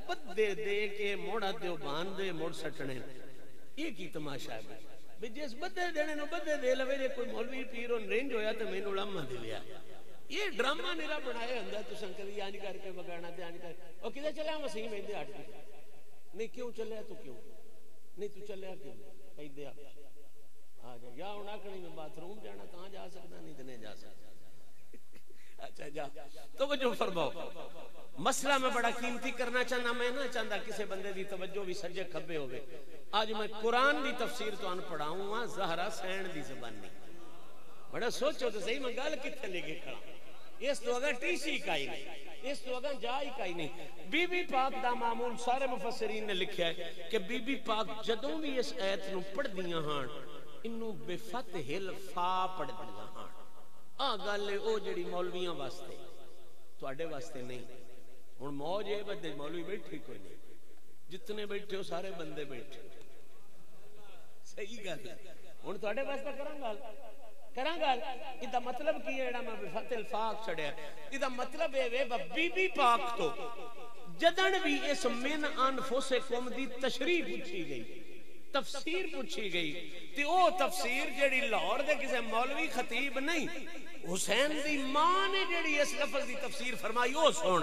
بدے دے کے موڑا دیو بان دے موڑ سٹنے یہ کی تماشا ہے بھی جس بدے دینے نو بدے دے لوے جے کوئی مولوی پیر اور رینج ہویا تو میں نو لمہ دے لیا یہ ڈرامہ نیرا بنائے ہندہ تو سنکری آنی کر کے بگانا تے آنی کر کے اور کدھے چلے ہم مسیح میں دے ہٹ کے نہیں کیوں چلے تو کیوں نہیں تو چلے کیوں کہیں دے آ جا یا ہونا کنی میں باتھ روم جانا کہاں جا سکتا نہیں تو نہیں جا سکتا اچھا جا توجہ فرماؤ مسئلہ میں بڑا قیمتی کرنا چاہنا میں نہ چاہتا کسی بندے دی توجہ بھی سجے کھبے ہوئے آج میں قرآن دی تفسیر تو ان پڑھاؤں ہاں زہرہ سین دی زبانی بڑا سوچو تو صحیح میں گال کتنے لے کے کھڑا اس تو اگر ٹیسی کائی نہیں اس تو اگر جائی کائی نہیں بی بی پاک دا معمول سارے مفسرین نے لکھا ہے کہ بی بی پاک جدوں بھی اس ایت نو پڑھ دیاں ہاں انہوں بے فتح الفا پڑھ دیاں ہاں گالے او جڑی مولویاں واسطے تو اڈے واسطے نہیں ہن موج ہے بدے مولوی بیٹھے کوئی نہیں جتنے بیٹھے ہو سارے بندے بیٹھے صحیح گل ہے ہن تو اڈے واسطے کراں گل ادا مطلب کی ہے جڑا میں بفتح الفاق چھڑیا ادا مطلب ہے بی بی پاک تو جدن بھی اس من انفسکم دی تشریح پوچھی گئی تفسیر پوچھی گئی تے او تفسیر جڑی لاہور دے کسے مولوی خطیب نہیں حسین دی ماں نے جڑی اس لفظ دی تفسیر فرمائی او سن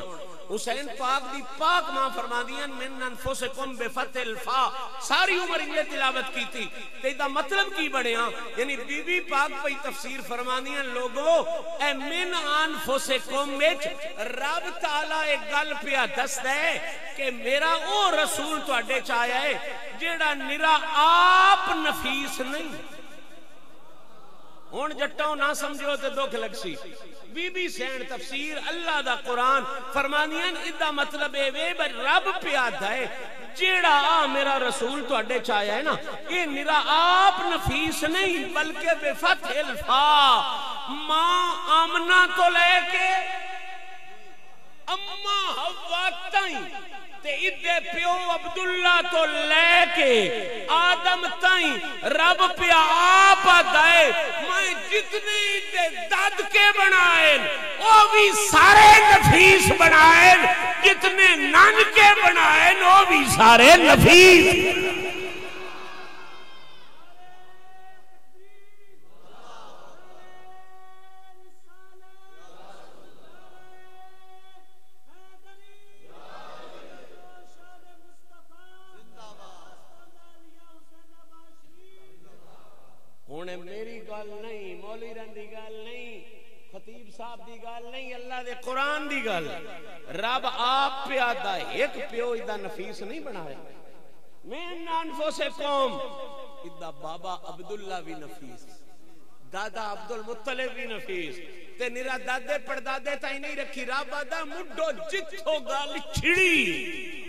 حسین پاک دی پاک ماں فرمادیاں من انفسکم بفتح الفا ساری عمر یہ تلاوت کی تھی تے دا مطلب کی بڑھیا یعنی بی بی پاک پہ تفسیر فرمادیاں لوگو اے من انفسکم وچ رب تعالی ایک گل پیا دس دے کہ میرا او رسول تواڈے چ آیا ہے جیڑا نرا آپ نفیس نہیں ہون جٹاؤ نہ سمجھو تے دکھ لگ سی بی بی سین تفسیر اللہ دا قرآن فرمانیاں ادا مطلب اے وے رب پیادا ہے جیڑا میرا رسول تو اڈے چاہیا ہے نا یہ نرا آپ نفیس نہیں بلکہ بے فتح الفا ماں آمنہ تو لے کے اما حوا تائیں تے ادھے پیو عبداللہ تو لے کے آدم تائیں رب پیا آپ دائے میں جتنے ادھے داد کے بنائیں وہ بھی سارے نفیس بنائیں جتنے نان کے بنائیں وہ بھی سارے نفیس میری گل نہیں مولوی رن دی گل نہیں خطیب صاحب دی گل نہیں اللہ دے قرآن دی گل رب آپ پیادا ایک پیو ادا نفیس نہیں بنایا من انفسکم ادا بابا عبداللہ بھی نفیس دادا عبد المطلب بھی نفیس تے نرا دادے پردادے تائی نہیں رکھی رب آدھا مڈو جتھو گل چھڑی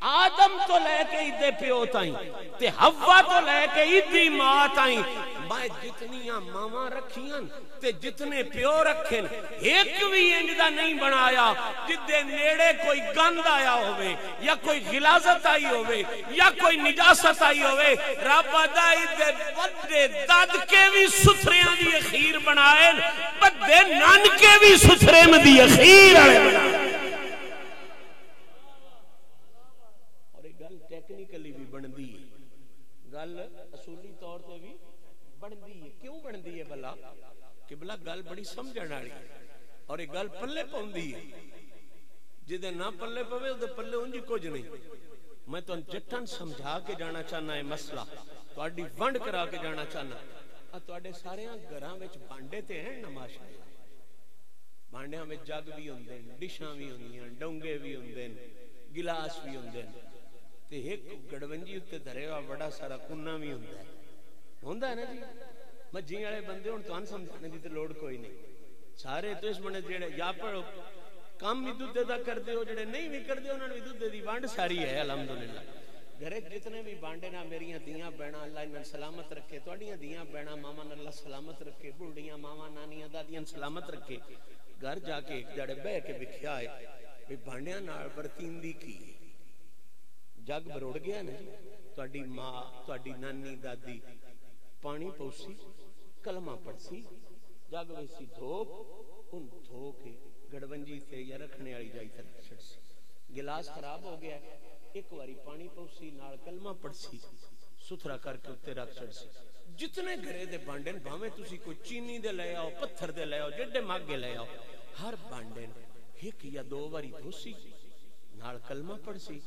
آدم تو لے کے ادھے پیو تائیں تے حوا تو لے کے ادھی ماں تائیں میں جتنیاں ماما رکھیاں تے جتنے پیو رکھیں ایک بھی انجدہ نہیں بنایا جدے نیڑے کوئی گند آیا ہوئے یا کوئی غلازت آئی ہوئے یا کوئی نجاست آئی ہوئے رب آدھا ادھے بدے داد کے بھی ستھریاں دی اخیر بنائیں بدے نان کے بھی ستھرے میں دی اخیر آئے بنائیں ٹیکنیکلی بھی بندی ہے گل اصولی طور تے بھی بندی ہے کیوں بندی ہے بلا کہ بلا گل بڑی سمجھن والی اور یہ گل پلے پوندی ہے جدے نہ پلے پوے تے پلے اونجی کچھ نہیں میں تو جٹن سمجھا کے جانا چاہنا ہے مسئلہ تواڈی ونڈ کرا کے جانا چاہنا تواڈے سارے گھراں وچ بانڈے تے ہیں نا ماشاءاللہ بانڈیاں وچ جگ بھی ہوندے نے ڈشاں بھی ہوندیاں ڈونگے بھی ہوندے نے گلاس بھی ہوندے نے تے ایک گڑونجی اتے دھرے ہوا بڑا سارا کنہ بھی ہوندہ ہے نا جی مجھیں والے بندے ہوں تو ان سمجھانے دی تے لوڑ کوئی نہیں سارے تو اس بنے جڑے یا پڑھو کام بھی دودھ دا کر دے ہو جڑے نہیں بھی کر دے انہوں نے بھی دودھ دی وانڈ ساری ہے الحمدللہ گھرے جتنے بھی بانڈے نا میریاں دیاں بینا اللہ انہاں سلامت رکھے توڑیاں دیاں بینا ماما اللہ سلامت رکھے بڑھڑیاں ماما نانیاں دادیاں سلامت رکھے گھر جا کے ایک جڑے بے کے بکھیا ہے بھی بانڈیاں نال برتین دی کی جگ بروڑ گیا نا توڑی ماں توڑی نانی دادی پانی پوسی کلمہ پڑسی جگ ویسی دھوپ ان دھو کے گڑونجی تے یا رکھنے والی جائی تے چھڑسی گلاس خراب ہو گیا ایک واری پانی پوسی نال کلمہ پڑسی ستھرا کر کے اتنے رکھ چھڑسی جتنے گھرے دے بانڈے بھاویں تسی کوئی چینی دے لے آؤ پتھر دے لے آؤ جڈے ماگے لے آؤ ہر بانڈے ایک یا دو واری دھوسی نال کلمہ پڑسی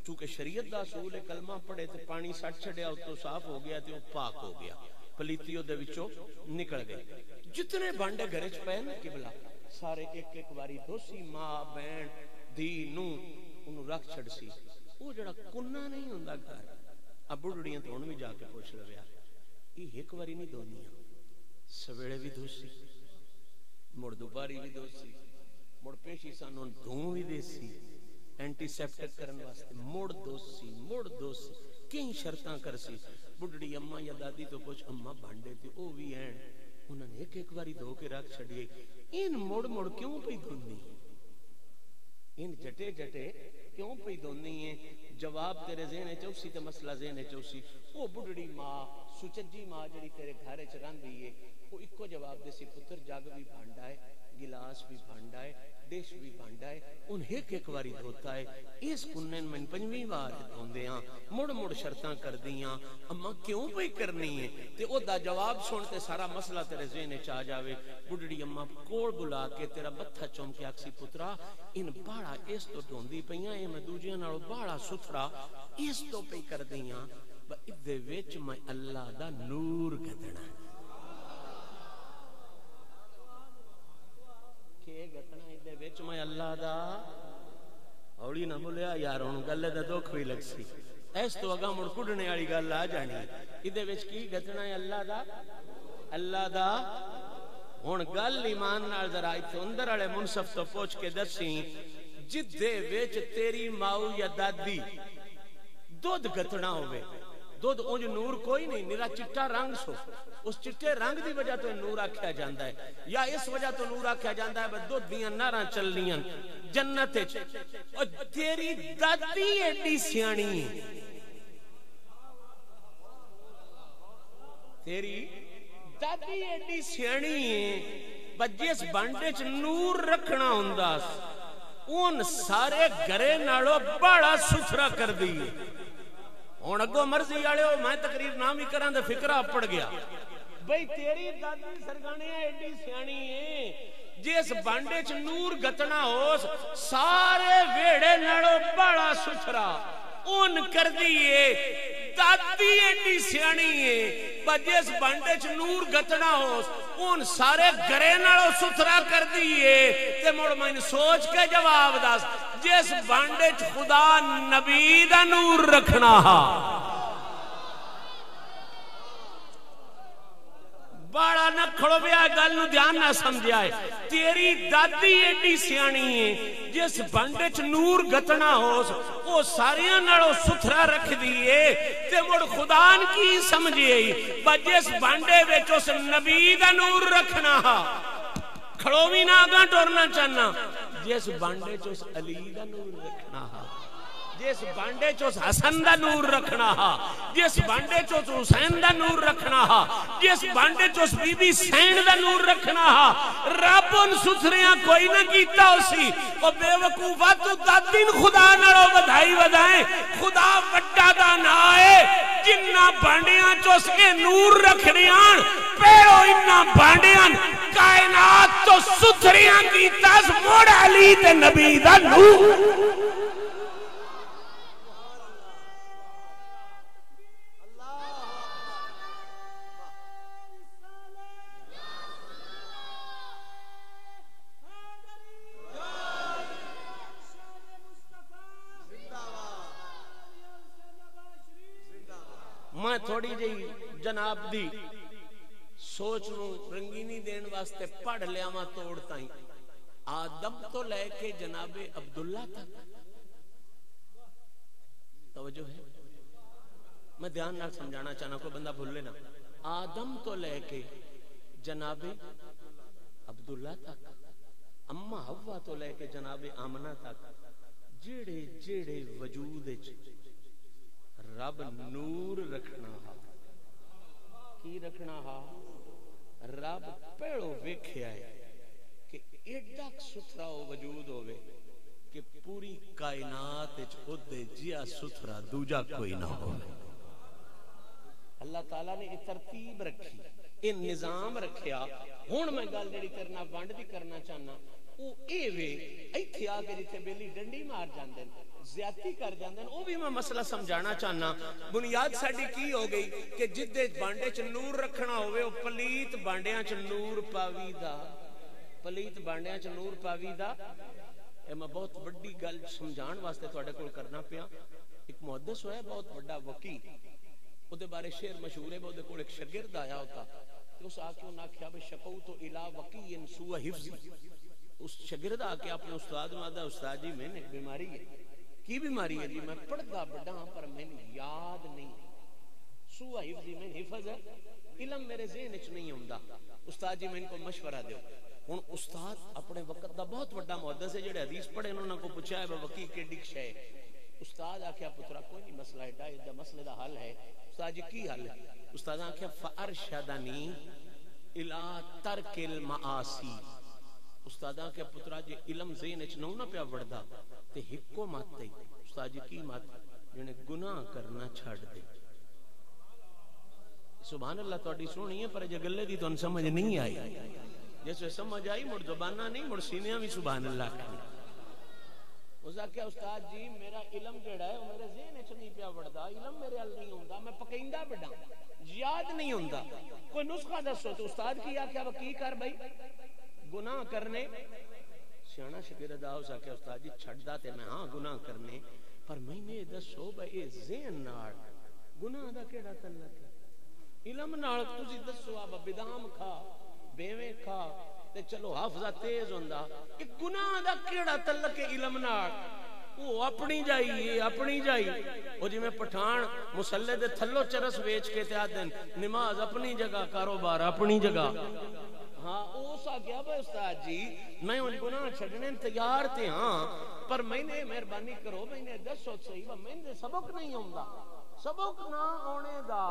چونکہ شریعت دا اصول ہے کلمہ پڑھے تے پانی سٹ چھڑیا تو صاف ہو گیا تے وہ پاک ہو گیا پلیتیوں دے وچوں نکل گئے جتنے بانڈے گھرے چ پے نا قبلہ سارے ایک ایک واری دھوسی ماں بہن دھی نو انہوں رکھ چھڑسی وہ جڑا کنہ نہیں ہوندا گھر اب بڑھڑیاں تو انہوں بھی جا کے پوچھ لو یار یہ ایک واری نہیں دھونیاں سویڑے بھی دھوسی مڑ دوپہری بھی دھوسی مڑ پیشی سانوں دھوں بھی دیسی اینٹی سیپٹک کرن واسطے مڑ دوسی کئی شرطاں کرسی بڑھڑی اماں یا دادی تو پوچھ اماں بانڈے تے او بھی ہیں انہوں نے ایک ایک واری دھو کے رکھ چھڑیے ان مڑ مڑ کیوں پہ دھونی ان جٹے جٹے کیوں پہ دھونی ہے جواب تیرے ذہن چوسی تے مسئلہ ذہن چوسی او بڑھڑی ماں سچجی ماں جڑی تیرے گھر چ رہندی ہے وہ اکو جواب دے سی پتر جگ بھی بھانڈا ہے گلاس بھی بھانڈا ہے ڈش بھی بھانڈا ہے ان ایک ایک واری دھوتا ہے اس کنن میں پنجویں وار دھوندے ہاں مڑ مڑ شرطاں کر دیاں اما کیوں پہ کرنی ہے تے او دا جواب سنتے سارا مسئلہ تیرے ذہن چ آ جاوے بڈڑی اما کول بلا کے تیرا متھا چوم کے آکسی پترا ان باڑا اس تو دھوندی پیاں اے میں دوجیاں نالوں باڑا ستھرا اس تو پہ کر دیاں با ادے وچ میں اللہ دا نور گدنا کہ گتنا ادے وچ میں اللہ دا اوڑی نہ بولیا یار ہن گل دا دکھ بھی لگ سی اس تو اگا مڑ کڈنے والی گل آ جانی ادے وچ کی گتنا ہے اللہ دا ہن گل ایمان نال ذرا ایتھے اندر والے منصف تو پوچھ کے دسی جدے وچ تیری ماؤ یا دادی دودھ گتنا ہوے دودھ اونج نور کوئی نہیں میرا چٹا رنگ سو اس چٹے رنگ دی وجہ تو نور آکھیا جاندا ہے یا اس وجہ تو نور آکھیا جاندا ہے بس دودھ دیاں ناراں چلنیاں جنت وچ او تیری دادی ایڈی سیانی ہے تیری دادی ایڈی سیانی ہے بس جس بانڈے چ نور رکھنا ہوندا اون سارے گھرے نالوں بڑا ستھرا کر دی ہن اگوں مرضی والے میں تقریر نام ہی کراں تے فکرہ پڑ گیا بھئی تیری دادی سرگانے ایڈی سیانی ہے جس بانڈے چ نور گتنا ہوس سارے ویڑے نالوں بڑا ستھرا اون کر دیئے دادی ایڈی سیانی ہے پر جس بانڈے چ نور گتنا ہوس اون سارے گھرے نالوں ستھرا کر دیئے تے مڑ میں سوچ کے جواب داس جس بانڈے چ خدا نبی دا نور رکھنا ہا بڑا نہ کھڑو بیا گل نو دھیان نہ سمجھا ہے تیری دادی ایڈی سیانی ہے جس بانڈے چ نور گتنا ہوس وہ ساریاں نالوں ستھرا رکھ دیئے تے مڑ خدا کی سمجھے جس بانڈے وچ اس نبی دا نور رکھنا ہا کھڑو بھی نہ آگاں ٹورنا چاہنا جس بانڈے چ اس علی دا نور رکھنا ہا جس بانڈے چ اس حسن دا نور رکھنا ہا جس بانڈے چ اس حسین دا نور رکھنا ہا جس بانڈے چ اس بی بی سین دا نور رکھنا ہا رب ان ستھریاں کوئی نہ کیتا اسی او بے وقوفا تو دادین خدا نالوں بدھائی ودائیں خدا وڈا دا نہ آئے جنہ بانڈیاں چ اس کے نور رکھنیاں پیڑو انہ بانڈیاں کائنات تو ستھریاں کیتا اس موڑ علی تے نبی دا نور میں تھوڑی جی جناب دی سوچ نو رنگینی دین واسطے پڑھ لیا ماں توڑتا ہی آدم تو لے کے جناب عبداللہ تک توجہ ہے میں دھیان نہ سمجھانا چاہنا کوئی بندہ بھول لینا آدم تو لے کے جناب عبداللہ تک اما حوا تو لے کے جناب آمنہ تک جیڑے جیڑے وجود رب نور رکھنا کی رکھنا ہا رب پہلو ویکھیا ہے کہ ایڈا ستھرا وجود ہوئے کہ پوری کائنات ادھے جیا ستھرا دوجا کوئی نہ ہو. اللہ تعالیٰ نے یہ ترتیب رکھی, یہ نظام رکھیا. ہن میں گل جڑی کرنا ونڈ دی کرنا چاہنا او اے وے ایتھے آ کے جتھے بیلی ڈنڈی مار جاندے زیادتی کر جاندے او بھی میں مسئلہ سمجھانا چاہنا. بنیاد ساڈی کی ہو گئی کہ جدے بانڈے چ نور رکھنا ہوئے او پلیت بانڈیاں چ نور پاوی دا, پلیت بانڈیاں چ نور پاوی دا. اے میں بہت بڑی گل سمجھان واسطے تواڈے کول کرنا پیا. ایک محدث ہویا بہت بڑا وقی, او دے بارے شعر مشہور ہے. او دے کول ایک شاگرد آیا ہوتا تے اس آ کے انہاں آکھیا بھئی شکوت الی وقی سوء حفظ. اس شاگرد آ کے اپنے استاد نوں آدا استاد جی میں نے بیماری ہے. کی بیماری ہے جی؟ میں پڑھدا بڑا ہاں پر میں یاد نہیں. سوء حفظ میں حفظ ہے علم میرے ذہن وچ نہیں ہوندا. استاد جی میں ان کو مشورہ دیو. ہن استاد اپنے وقت دا بہت بڑا محدث ہے, جڑے حدیث پڑھے انہاں کو پوچھا ہے وقی کیڑی شے ہے. استاد آکھیا پترا کوئی نہیں مسئلہ ایڈا ایڈا مسئلے دا حل ہے. استاد جی کی حل ہے؟ استاد آکھیا فارشدنی الی ترک المعاصی. استاد آکھیا پترا جی علم ذہن وچ نہ پیا وڑدا تے ہکو مت. استاد جی کی مت؟ جنے گناہ کرنا چھڑ دے. سبحان اللہ تہاڈی سونی ہے پر جے گلے دی تانوں سمجھ نہیں آئی. جیسے سمجھ آئی مڑ زبانہ نہیں مڑ سینیاں بھی سبحان اللہ کہنی. اس آکھیا استاد جی میرا علم جڑا ہے میرے ذہن وچ نہیں پیا وڑدا, علم میرے ال نہیں ہوندا, میں پکیندا بڑا یاد نہیں ہوندا, کوئی نسخہ دسو. تو استاد کی آکھیا وہ کی کر بھائی گناہ کرنے. سیاںا شاگرد آ اس آکھیا استاد جی چھڈدا تے میں ہاں گناہ کرنے, پر میں نے دسو بھائی ذہن نال گناہ دا کیڑا تعلق ہے؟ علم نال تسی دسو آ بدام کھا بیویں کھا تے چلو حافظہ تیز ہوندا, اے گناہ دا کیڑا تعلق ہے علم نال؟ وہ اپنی جائی اپنی جائی. وہ جی میں پٹھان مسلے دے تھلو چرس ویچ کے تے آدن نماز اپنی جگہ کاروبار اپنی جگہ. ہاں اس آ گیا بھائی استاد جی میں ان گناہ چھڑنے تیار تے ہاں پر میں نے مہربانی کرو میں نے دسو صحیح میں نے سبق نہیں ہوندا. سبق نہ آنے دا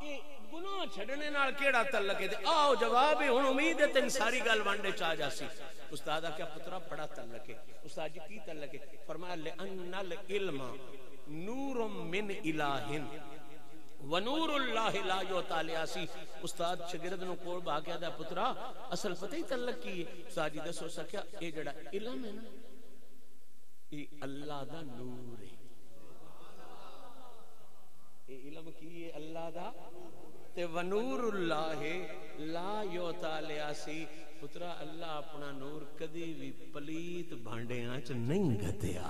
اے گناہ چھڑنے نال کیڑا تعلق ہے؟ آؤ جواب ہے. ہن امید ہے تین ساری گل وانڈے چا جاسی. استاد آ کیا پترا بڑا تعلق ہے. استاد جی کی تعلق ہے؟ فرمایا لأن العلم نور من الہ ونور اللہ لا یعطی لعاصی. استاد شاگرد نو کول با کے دا پترا اصل پتہ ہی تعلق کی ہے؟ استاد جی دسو سکیا اے جڑا علم ہے نا اے اللہ دا نور ہے. اے علم کی ہے اللہ دا تے ونور اللہ لا یعطی لعاصی. پترا اللہ اپنا نور کدی بھی پلیت بھانڈیاں چ نہیں گھتیا.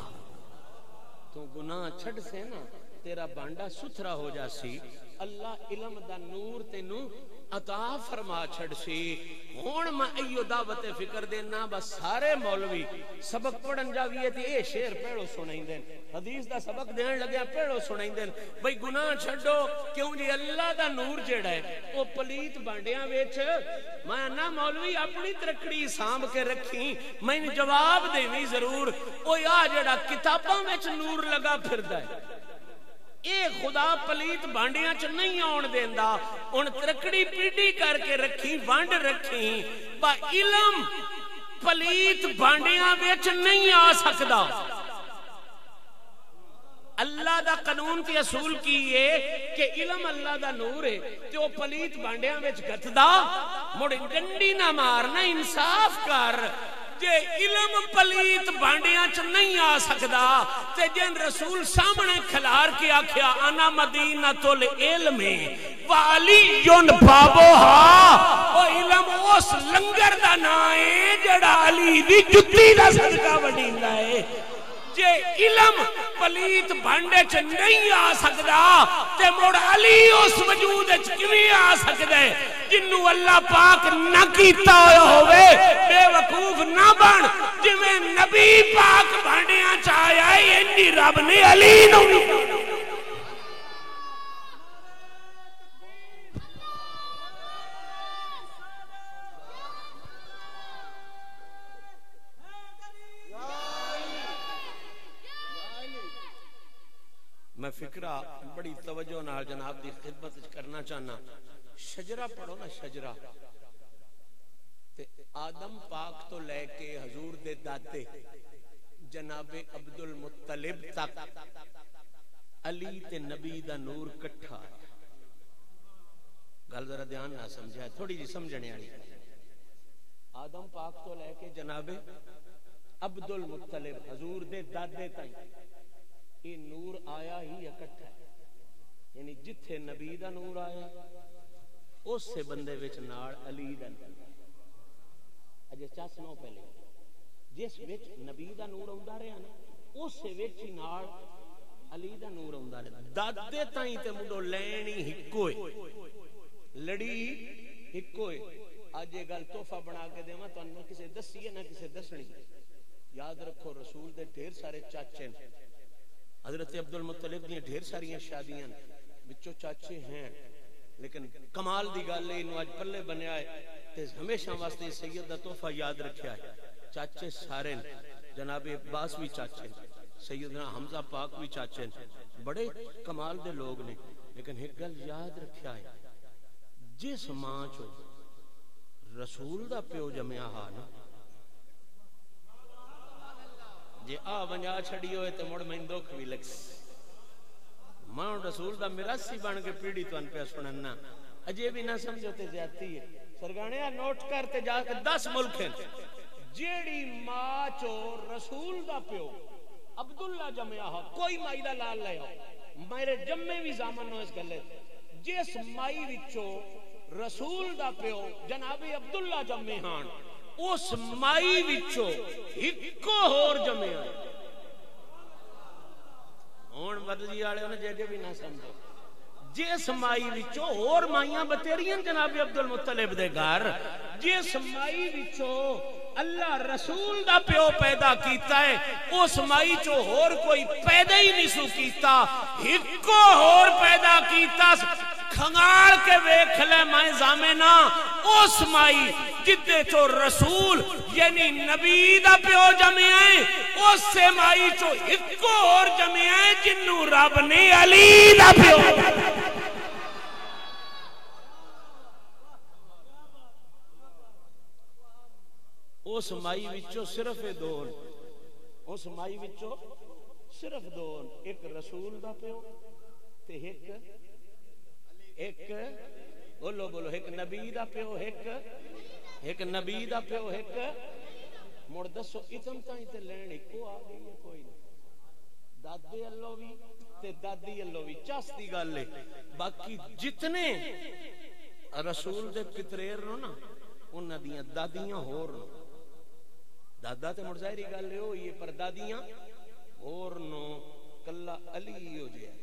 تو گناہ چھڑ سے نا تیرا بانڈا ستھرا ہو جاسی. اللہ علم دا نور تینوں عطا فرما چھڑ سی. ہون میں ایو دعوت فکر دینا بس سارے مولوی سبق پڑھن جاویے تے اے شعر پیڑو سنائیں دین, حدیث دا سبق دین لگیا پیڑو سنائیں دین. بھئی گناہ چھڑو کیوں جی اللہ دا نور جیڑا ہے وہ پلیت بانڈیاں ویچ. میں نہ مولوی اپنی ترکڑی سانب کے رکھی میں جواب دینی ضرور. او یا جیڑا کتاباں وچ نور لگا پھردا ہے اے خدا پلیت بانڈیاں چ نہیں آن دیندا. ان ترکڑی پیڈی کر کے رکھی وانڈ رکھی با علم پلیت بانڈیاں وچ نہیں آ سکدا. اللہ دا قانون تے اصول کی ہے کہ علم اللہ دا نور ہے تے او پلیت بانڈیاں وچ گھتدا مڑ ڈنڈی نہ مارنا انصاف کر. جے علم پلیت بانڈیاں چ نہیں آ سکدا تے جن رسول سامنے کھلار کے آکھیا انا مدینۃ العلم وعلی بابوہا, او علم اس لنگر دا نام ہے جڑا علی دی جُتی دا صدقہ وڈیندا ہے. جے علم پلیت بانڈے چ نہیں آ سکدا تے مڑ علی اس وجود وچ کیویں آ سکدا ہے جنوں اللہ پاک نہ کیتا ہوئے. بے وقوف نہ بن جویں نبی پاک بانڈیاں چ آیا ہے انہی رب نے علی نو. میں فکرہ بڑی توجہ نال جناب دی خدمت کرنا چاہنا. شجرہ پڑھو نا, شجرہ تے آدم پاک تو لے کے حضور دے دادے جناب عبد المطلب تک علی تے نبی دا نور کٹھا ہے. گل ذرا دھیان نہ سمجھا, تھوڑی جی سمجھنے والی. آدم پاک تو لے کے جناب عبد المطلب حضور دے دادے تائیں یہ نور آیا ہی اکٹھا ہے. یعنی جتھے نبی دا نور آیا اس سے بندے وچ نال علی دا نور. اجے چس نو پہلے جس وچ نبی دا نور آندا رہیا نا اس سے وچ ہی نال علی دا نور آندا رہیا. دادے تائیں تے منڈو لینی ہکوئے, لڑی ہکوئے. اج یہ گل تحفہ بنا کے دیواں تانوں, نہ کسے دسی ہے نہ کسے دسنی. یاد رکھو رسول دے ڈھیر سارے چاچے ہیں. حضرت عبد المطلب دی ڈھیر ساری شادیاں بچوں چاچے ہیں, لیکن کمال دی گل ہے انہوں اج پلے بنیا ہے تے ہمیشہ واسطے سید دا تحفہ یاد رکھیا ہے. چاچے سارے جناب عباس بھی چاچے, سیدنا حمزہ پاک بھی چاچے, بڑے کمال دے لوگ نے. لیکن ایک گل یاد رکھیا ہے, جس ماں چو رسول دا پیو جمیا ہا نا, جے آ ونجا چھڑی ہوئے تے مڑ میں دکھ بھی لگس. ماں رسول دا میراثی بن کے پیڑھی تو ان پہ سننا اجے بھی نہ سمجھو تے زیادتی ہے. سرگانے نوٹ کرتے جا کے 10 ملک ہیں جیڑی ماں چو رسول دا پیو عبداللہ جمیا ہا, کوئی مائی دا لال لے ہو, میرے جمے بھی زامن ہو اس گلے. جس مائی وچو رسول دا پیو جناب عبداللہ جمے ہان اس مائی وچو ہکو ہور جمے آئے. ہون بدلی آلے انہیں جے بھی نہ سمجھو, جس مائی وچو اور مائیاں بتیریاں جناب عبد المطلب دے گھر, جس مائی وچو اللہ رسول دا پیو پیدا کیتا ہے اس مائی چو اور کوئی پیدا ہی نہیں سو کیتا, ہکو اور پیدا کیتا. کھنگار کے ویکھ لے میں زامنہ اس مائی جدے چو رسول یعنی نبی دا پیو جمع آئے, اس سے مائی چو ہکو اور جمع آئے جنو رب نے علی دا پیو. اس مائی وچو صرف دون, اس مائی وچو صرف دون, ایک رسول دا پیو تے ایک بولو بولو ایک نبی دا پیو, ایک نبی دا پیو, ایک مڑ دسو اتم تائیں تے لین کو آ گئی ہے کوئی نہیں. دادے اللہ بھی تے دادی اللہ بھی چاس دی گل ہے. باقی جتنے رسول دے پتریر نو نا انہاں دیاں دادیاں ہور نو, دادا تے مڑ ظاہری گل ہو یہ پر دادیاں ہور نو کلا علی ہو جائے.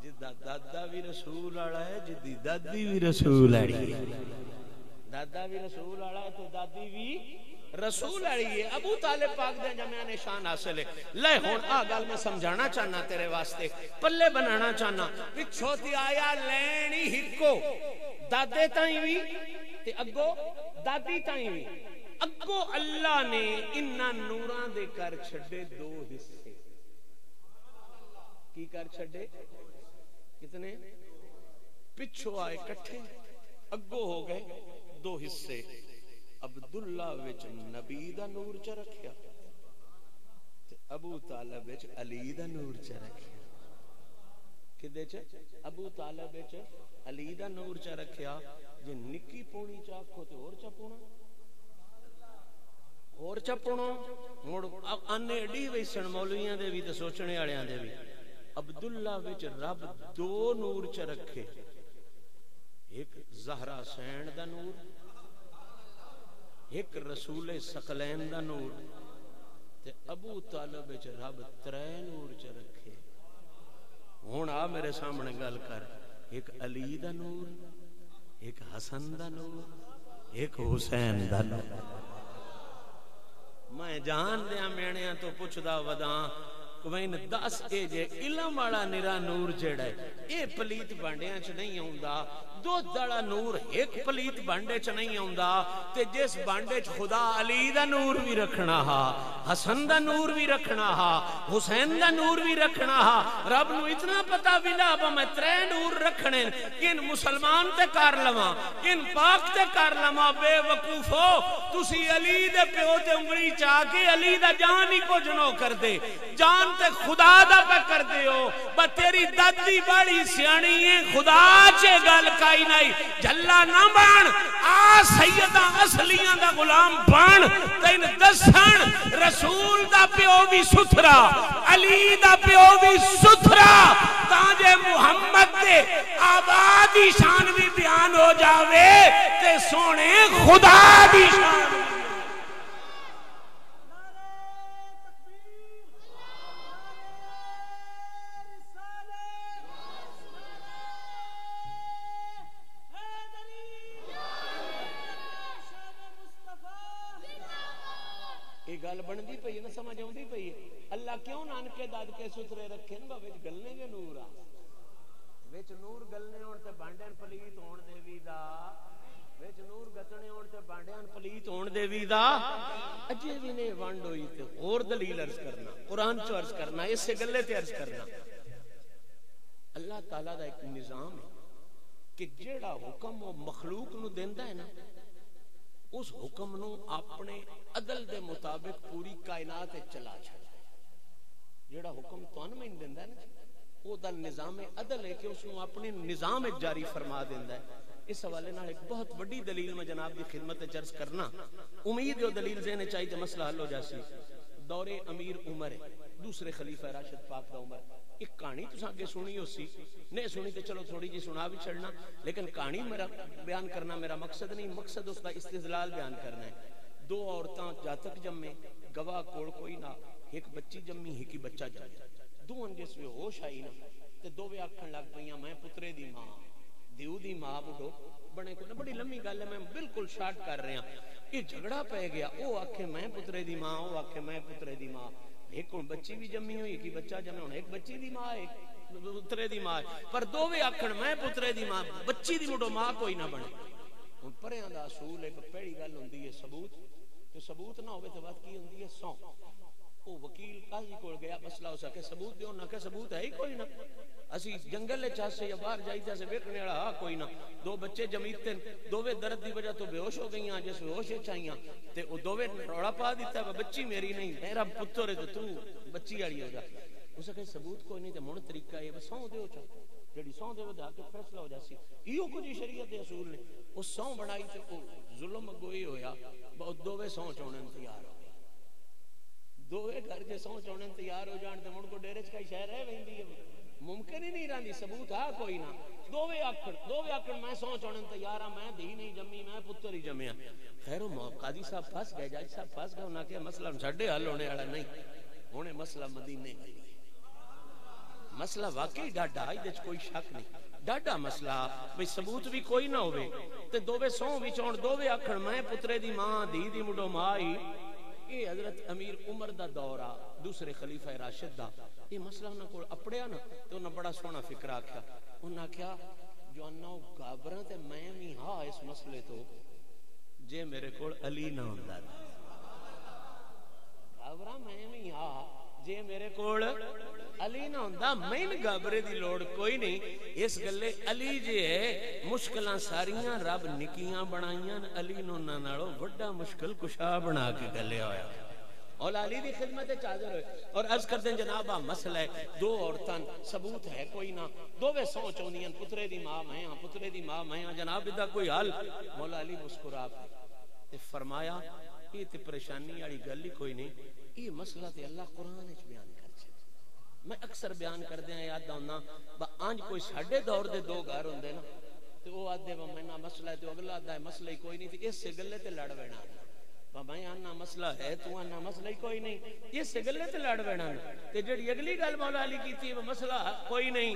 جدہ دادا بھی رسول آڑا ہے, جدی دادی بھی رسول آڑی ہے. دادا بھی رسول آڑا ہے تو دادی بھی رسول آڑی ہے. ابو طالب پاک دے جمعہ نشان حاصل ہے. لے ہون آگال میں سمجھانا چاہنا تیرے واسطے, پلے بنانا چاہنا. پچھوتی آیا لینی ہکو, دادے تائیں بھی تے اگو دادی تائیں بھی. اگو اللہ نے انہاں نوران دے کر چھڑے 2 حصے. کی کر چھڑے کتنے؟ پچھو آئے کٹھے, اگو ہو گئے 2 حصے. عبداللہ وچ نبی دا نور چا رکھیا تے ابو طالب وچ علی دا نور چا رکھیا. کدے چ ابو طالب وچ علی دا نور چا رکھیا. جے نکی پونی چاکھو تے اور چا پونا, اور چا پونا مڑ انے اڈی ویسن مولویاں دے بھی تے سوچنے والےاں دے بھی. عبداللہ وچ رب 2 نور چ رکھے, ایک زہرا سین دا نور, ایک رسول ثقلین دا نور, تے ابو طالب وچ رب 3 نور چ رکھے. ہن آ میرے سامنے گل کر, ایک علی دا نور, ایک حسن دا نور, ایک حسین دا نور. میں جان دیاں میڑیاں تو پوچھدا وداں کوین دس اے جے علم والا نرا نور جڑا ہے اے پلیت بانڈیاں چ نہیں آوندا دودھ والا نور ایک پلیت بانڈے چ نہیں آوندا تے جس بانڈے چ خدا علی دا نور بھی رکھنا ہا حسن دا نور بھی رکھنا ہا حسین دا نور بھی رکھنا ہا رب نو اتنا پتا بھی لا با میں ترے نور رکھنے کن مسلمان تے کر لواں کن پاک تے کر لواں بے وقوفو تسی علی دے پیو تے انگلی چا کے علی دا جان ہی کچھ نو کر دے جان تے خدا دا پہ کر دے ہو با تیری دادی بڑی سیانی ہے خدا چے گل کائی نہیں جھلا نہ بان آ سیدہ اصلیاں دا غلام بان تین دسن رسول دا پیو بھی ستھرا علی دا پیو بھی ستھرا تاجے محمد دے آبادی شان بھی بیان ہو جاوے تے سونے خدا دی شان گل بندی پئی نہ سمجھ آندی پئی اللہ کیوں نانکے دادکے ستھرے رکھے نا وچ گلنے دے نور آ وچ نور گلنے ہون تے بانڈیاں پلیت ہون دے وی دا وچ نور گتنے ہون تے بانڈیاں پلیت ہون دے وی دا اجے وی نے ونڈ ہوئی تے اور دلیل عرض کرنا قرآن چ عرض کرنا اس سے گلے تے عرض کرنا اللہ تعالی دا ایک نظام ہے کہ جیڑا حکم وہ مخلوق نو دیندا ہے نا اس حکم نو اپنے عدل دے مطابق پوری کائنات چلا چھڑا جیڑا حکم تون میں دیندا ہے نا او دا نظام عدل ہے کہ اس نو اپنے نظام جاری فرما دیندا ہے اس حوالے نال ایک بہت بڑی دلیل میں جناب دی خدمت عرض کرنا امید ہے دلیل ذہن چاہیے تے مسئلہ حل ہو جاسی دور امیر عمر ہے دوسرے خلیفہ راشد پاک دا عمر ایک کہانی تو آگے سنی ہو سی نہیں سنی تو چلو تھوڑی جی سنا بھی چھڑنا لیکن کہانی میرا بیان کرنا میرا مقصد نہیں مقصد اس کا استدلال بیان کرنا ہے دو عورتاں جاتک جمے گواہ کوڑ کوئی نہ ایک بچی جمی ایک ہی بچہ جمے دو جس میں ہوش آئی نا تے دو وے آکھن لگ پئیاں میں پترے دی ماں دیو دی ماں بڑھو بڑے کو بڑی لمبی گل ہے میں بالکل شارٹ کر رہا یہ جھگڑا پہ گیا او آکھے میں پترے دی ماں او آکھے میں پترے دی ماں ایک بچی بھی جمی ہوئی ایک بچہ جمے ہونا ایک بچی دی ماں ایک پترے دی ماں پر دو وے آکھن میں پترے دی ماں بچی دی مڈو ماں کوئی نہ بنے ہن پریاں دا اصول ایک پہلی گل ہوندی ہے ثبوت تے ثبوت نہ ہوے تے بات کی ہوندی ہے سو او وکیل قاضی کول گیا مسئلہ ہو سکے ثبوت دیو نہ کہ ثبوت ہے ہی کوئی نہ اسی جنگل وچ سے یا باہر جائیدا سے ویکھنے والا ہا کوئی نہ دو بچے جمیتے دوویں درد دی وجہ تو بے ہوش ہو گئیاں جس ہوش وچ آئیاں تے او دوویں روڑا پا دیتا بچی میری نہیں میرا پتر ہے تو بچی والی ہو جا اس کہ ثبوت کوئی نہیں تے من طریقہ ہے بس سو دیو چا جڑی سو دیو دا کے فیصلہ ہو جاسی ایو کچھ شریعت دے اصول نے او سو بنائی تے او ظلم گوئی ہویا بہت دوویں سو چونن تیار ہو دوویں گھر کے سو چونن تیار ہو جان تے من کو ڈیرے چ کئی شہر رہ ویندی ہے ممکن ہی نہیں رہندی ثبوت ہے کوئی نہ دوویں آکھن میں سو چونن تیار ہاں میں دھی نہیں جمی میں پتر ہی جمیا خیر او قاضی صاحب پھس گئے جج صاحب پھس گئے انہاں کہ مسئلہ ساڈے حل ہونے والا نہیں ہونے مسئلہ مدینے کا مسئلہ واقعی ڈاڈا اے وچ کوئی شک نہیں ڈاڈا مسئلہ بھئی ثبوت بھی کوئی نہ ہوے تے دوویں سو وچ ہون دوویں آکھن میں پترے دی ماں دھی دی مڈو ماں ہی یہ حضرت امیر عمر دا دورہ دوسرے خلیفہ راشد دا یہ مسئلہ انہاں کو اپڑیا نا تو انہاں بڑا سونا فکر آکھیا انہاں کیا جو انہاں گابراں تے میں بھی ہاں اس مسئلے تو جے میرے کول علی نہ ہوندا گابراں میں بھی ہاں جے میرے کول علی نہ ہوندا میں گابرے دی لوڑ کوئی نہیں اس گلے علی جے ہے مشکلاں ساریاں رب نکیاں بنائیاں علی نو نہ نالو بڑا مشکل کشا بنا کے گلے ہویا اور علی دی خدمت حاضر ہوئے اور عرض کر دیں جناب مسئلہ ہے دو عورتاں ثبوت ہے کوئی نہ دوویں سو چوندیاں پترے دی ماں میں ہاں پترے دی ماں میں ہاں جناب دا کوئی حل مولا علی مسکرا تے فرمایا یہ تے پریشانی والی گل ہی کوئی نہیں یہ مسئلہ تے اللہ قرآن وچ بیان کر چھڈیا میں اکثر بیان کر دیاں یاد آوندا با انج کوئی ساڈے دور دے دو گھر ہوندے نا تے او آدے میں نہ مسئلہ ہے تے اگلا آدا ہے مسئلہ ہی کوئی نہیں تے اس سے گلے تے لڑ وینا میں آنا مسئلہ ہے تو آنا مسئلہ ہی کوئی نہیں، اس گلے تے لڑ بینا تے جڑی اگلی گل مولا علی کیتی ہے مسئلہ کوئی نہیں،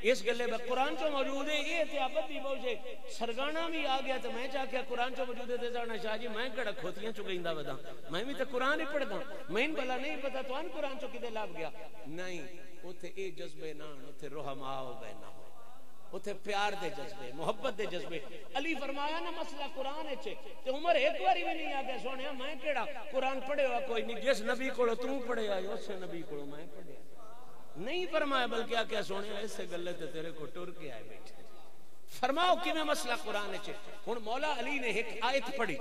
اس گلے قرآن چو موجود ہے، یہ تے ابد دی بوجھے سرگانا بھی آ گیا تو میں چاہ کے قرآن چو موجود ہے تے جانا شاہ جی میں کڑا کھوتیاں چو گئندہ ودا، میں بھی تے قرآن ہی پڑھ دا، میں ان بلا نہیں پتا تو ان قرآن چو کدے لاب گیا نہیں، اوتھے اے جذبے نان، اوتھے رحماؤ بینا ہو، اوتھے پیار دے جذبے، محبت دے جذبے۔ علی فرمایا نا مسئلہ قرآن اچھے تے عمر ایک باری بھی نہیں آگیا سونے میں کیڑا قرآن پڑھے ہوا کوئی نہیں، جس نبی کو تم پڑھے آئے اس نبی کو میں پڑھے نہیں فرمایا، بلکہ کیا سونے اس سے گلے تے تیرے کو ٹر کے آئے بیٹھے۔ فرماؤ کی میں مسئلہ قرآن اچھے ہن مولا علی نے ایک آیت پڑھی،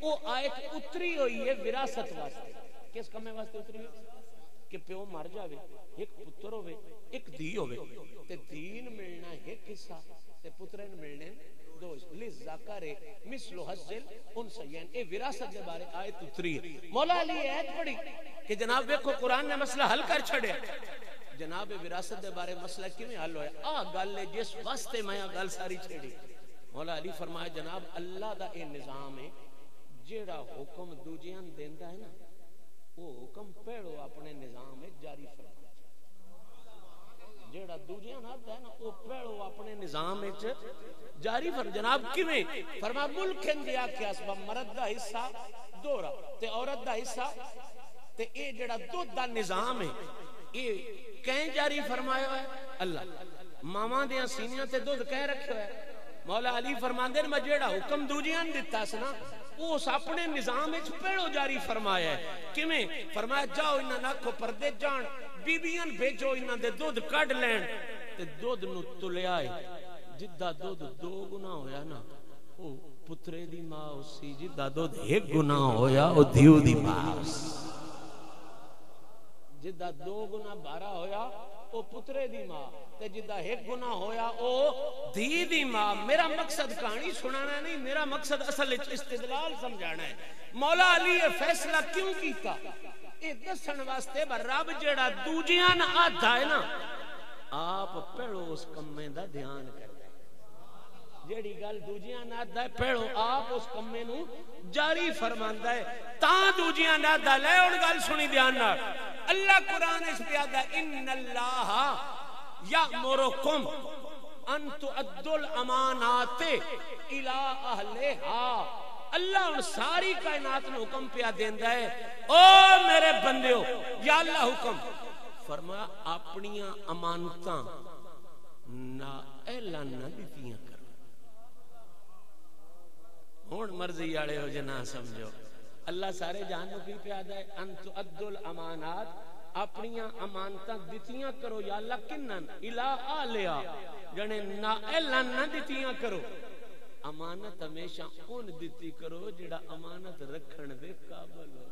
وہ آیت اتری ہوئی ہے وراثت واسطے، کس کمے واسطے اتری ہوئی کہ پیو مر جاوے، ایک پتر ہوئے ایک دی ہوئے تے دین ملنا ایک حصہ تے پترین ملنے دو حصہ، لِلذَّکَرِ مِثْلُ حَظِّ الْأُنثَیَین۔ اے وراثت کے بارے آیت اتری ہے۔ مولا علی آیت پڑھی کہ جناب دیکھو قرآن نے مسئلہ حل کر چھڑے، جناب وراثت کے بارے مسئلہ کیویں حل ہویا؟ آ گل جس واسطے میں گل ساری چھڑی۔ مولا علی فرمایا جناب اللہ دا اے نظام ہے جیڑا حکم دوجیاں دیندا ہے نا وہ حکم پیڑو اپنے نظام میں جاری فرما، جیڑا دوجیاں نہ ہے نا وہ پیڑو اپنے نظام میں جاری فرما۔ جناب کیویں؟ فرما ملک اندیا کیا سبب مرد دا حصہ دورا تے عورت دا حصہ تے اے جیڑا دودھ دا نظام ہے اے کہیں جاری فرمایا ہے؟ اللہ ماما دیاں سینیاں تے دودھ کہیں رکھے ہوئے؟ مولا علی فرماندے نے میں جیڑا حکم دوجیاں دیتا سنا اس اپنے نظام وچ پیڑو جاری فرمایا ہے۔ کیویں؟ فرمایا جاؤ انہاں ناکھو پردے جان، بیبیاں بھیجو انہاں دے دودھ کڈ لین تے دودھ نو تلیا ہے، جدا دودھ دو گنا ہویا نا او پترے دی ماں اسی، جدا دودھ ایک گنا ہویا او دیو دی ماں اسی، جدا دو گنا بارہ ہویا او پترے دی ماں تے جدا ایک گنا ہویا او دی دی ماں۔ میرا مقصد کہانی سنانا نہیں، میرا مقصد اصل استدلال سمجھانا ہے۔ مولا علی یہ فیصلہ کیوں کیتا؟ یہ دسن واسطے رب جیڑا دوجیاں آدھا ہے نا آپ پہلو اس کمے دا دھیان کر، جیڑی گل دوجیاں آدھا ہے پہلو آپ اس کمے نو جاری فرماندا ہے تاں دوجیاں آدھا لے ان گل سنی دھیان نال۔ اللہ قرآن اس پہ آدھا ان اللہ یأمرکم ان تؤدوا الامانات الی اہلہا۔ اللہ ان ساری کائنات میں حکم پیا دیندا ہے او میرے بندیو، یا اللہ حکم فرمایا اپنیاں امانتاں نا اعلان نہ دتیاں کرو۔ ہن مرضی والے ہو جے نہ سمجھو، اللہ سارے جان نو کی پیا دا ہے ان تؤدوا الامانات، اپنیاں امانتاں دتیاں کرو یا اللہ کنن الی اہلہا، جنے نا اعلان نہ دتیاں کرو۔ امانت ہمیشہ ان دیتی کرو جڑا امانت رکھن دے قابل ہو،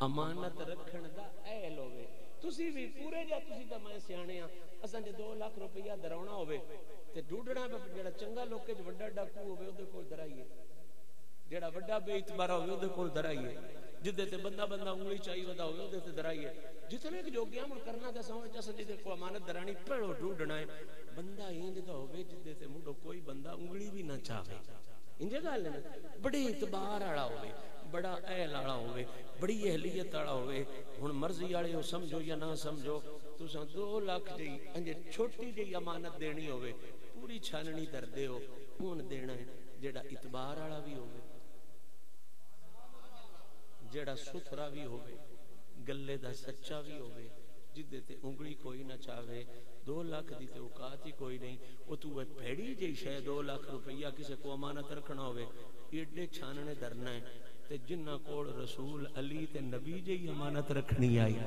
امانت رکھن دا اہل ہوئے۔ تسی بھی پورے جا تسی تا میں سیانے ہاں، اساں جے 2 لاکھ روپیہ درونا ہوئے تے ڈھونڈنا جڑا چنگا لوکے وچ وڈا ڈاکو ہوئے اودے کول درائیے، جڑا وڈا بے اعتبار ہوئے اودے کول درائیے، جدے تے بندہ انگلی چاہیے ودا ہوئے اودے تے درائیے۔ جتنے کہ جو گیا من کرنا دا سمجھ چا سجے تے کو امانت درانی پہلو ڈھونڈنا ہے، بندہ انج دا ہوئے جدے تے مڈو کوئی بندہ انگلی بھی نہ چاہے، انجے گل ہے بڑے اعتبار والا ہوئے، بڑا اہل والا ہوئے، بڑی اہلیت والا ہوئے۔ ہن مرضی والے ہو سمجھو یا نہ سمجھو، تساں 2 لاکھ جی انجے چھوٹی جی امانت دینی ہوئے پوری چھاننی دردے ہو اون دینا ہے جڑا اعتبار والا بھی ہوئے، جڑا ستھرا بھی ہوئے، گلے دا سچا بھی ہوئے، جدے تے انگلی کوئی نہ چاہے۔ 2 لاکھ دی تے اوقات ہی کوئی نہیں، وہ تو بھیڑی جی شے 2 لاکھ روپیہ کسے کو امانت رکھنا ہوئے ایڈے چھاننے درنا ہے تے جنہ کوڑ رسول علی تے نبی جی امانت رکھنی آئی،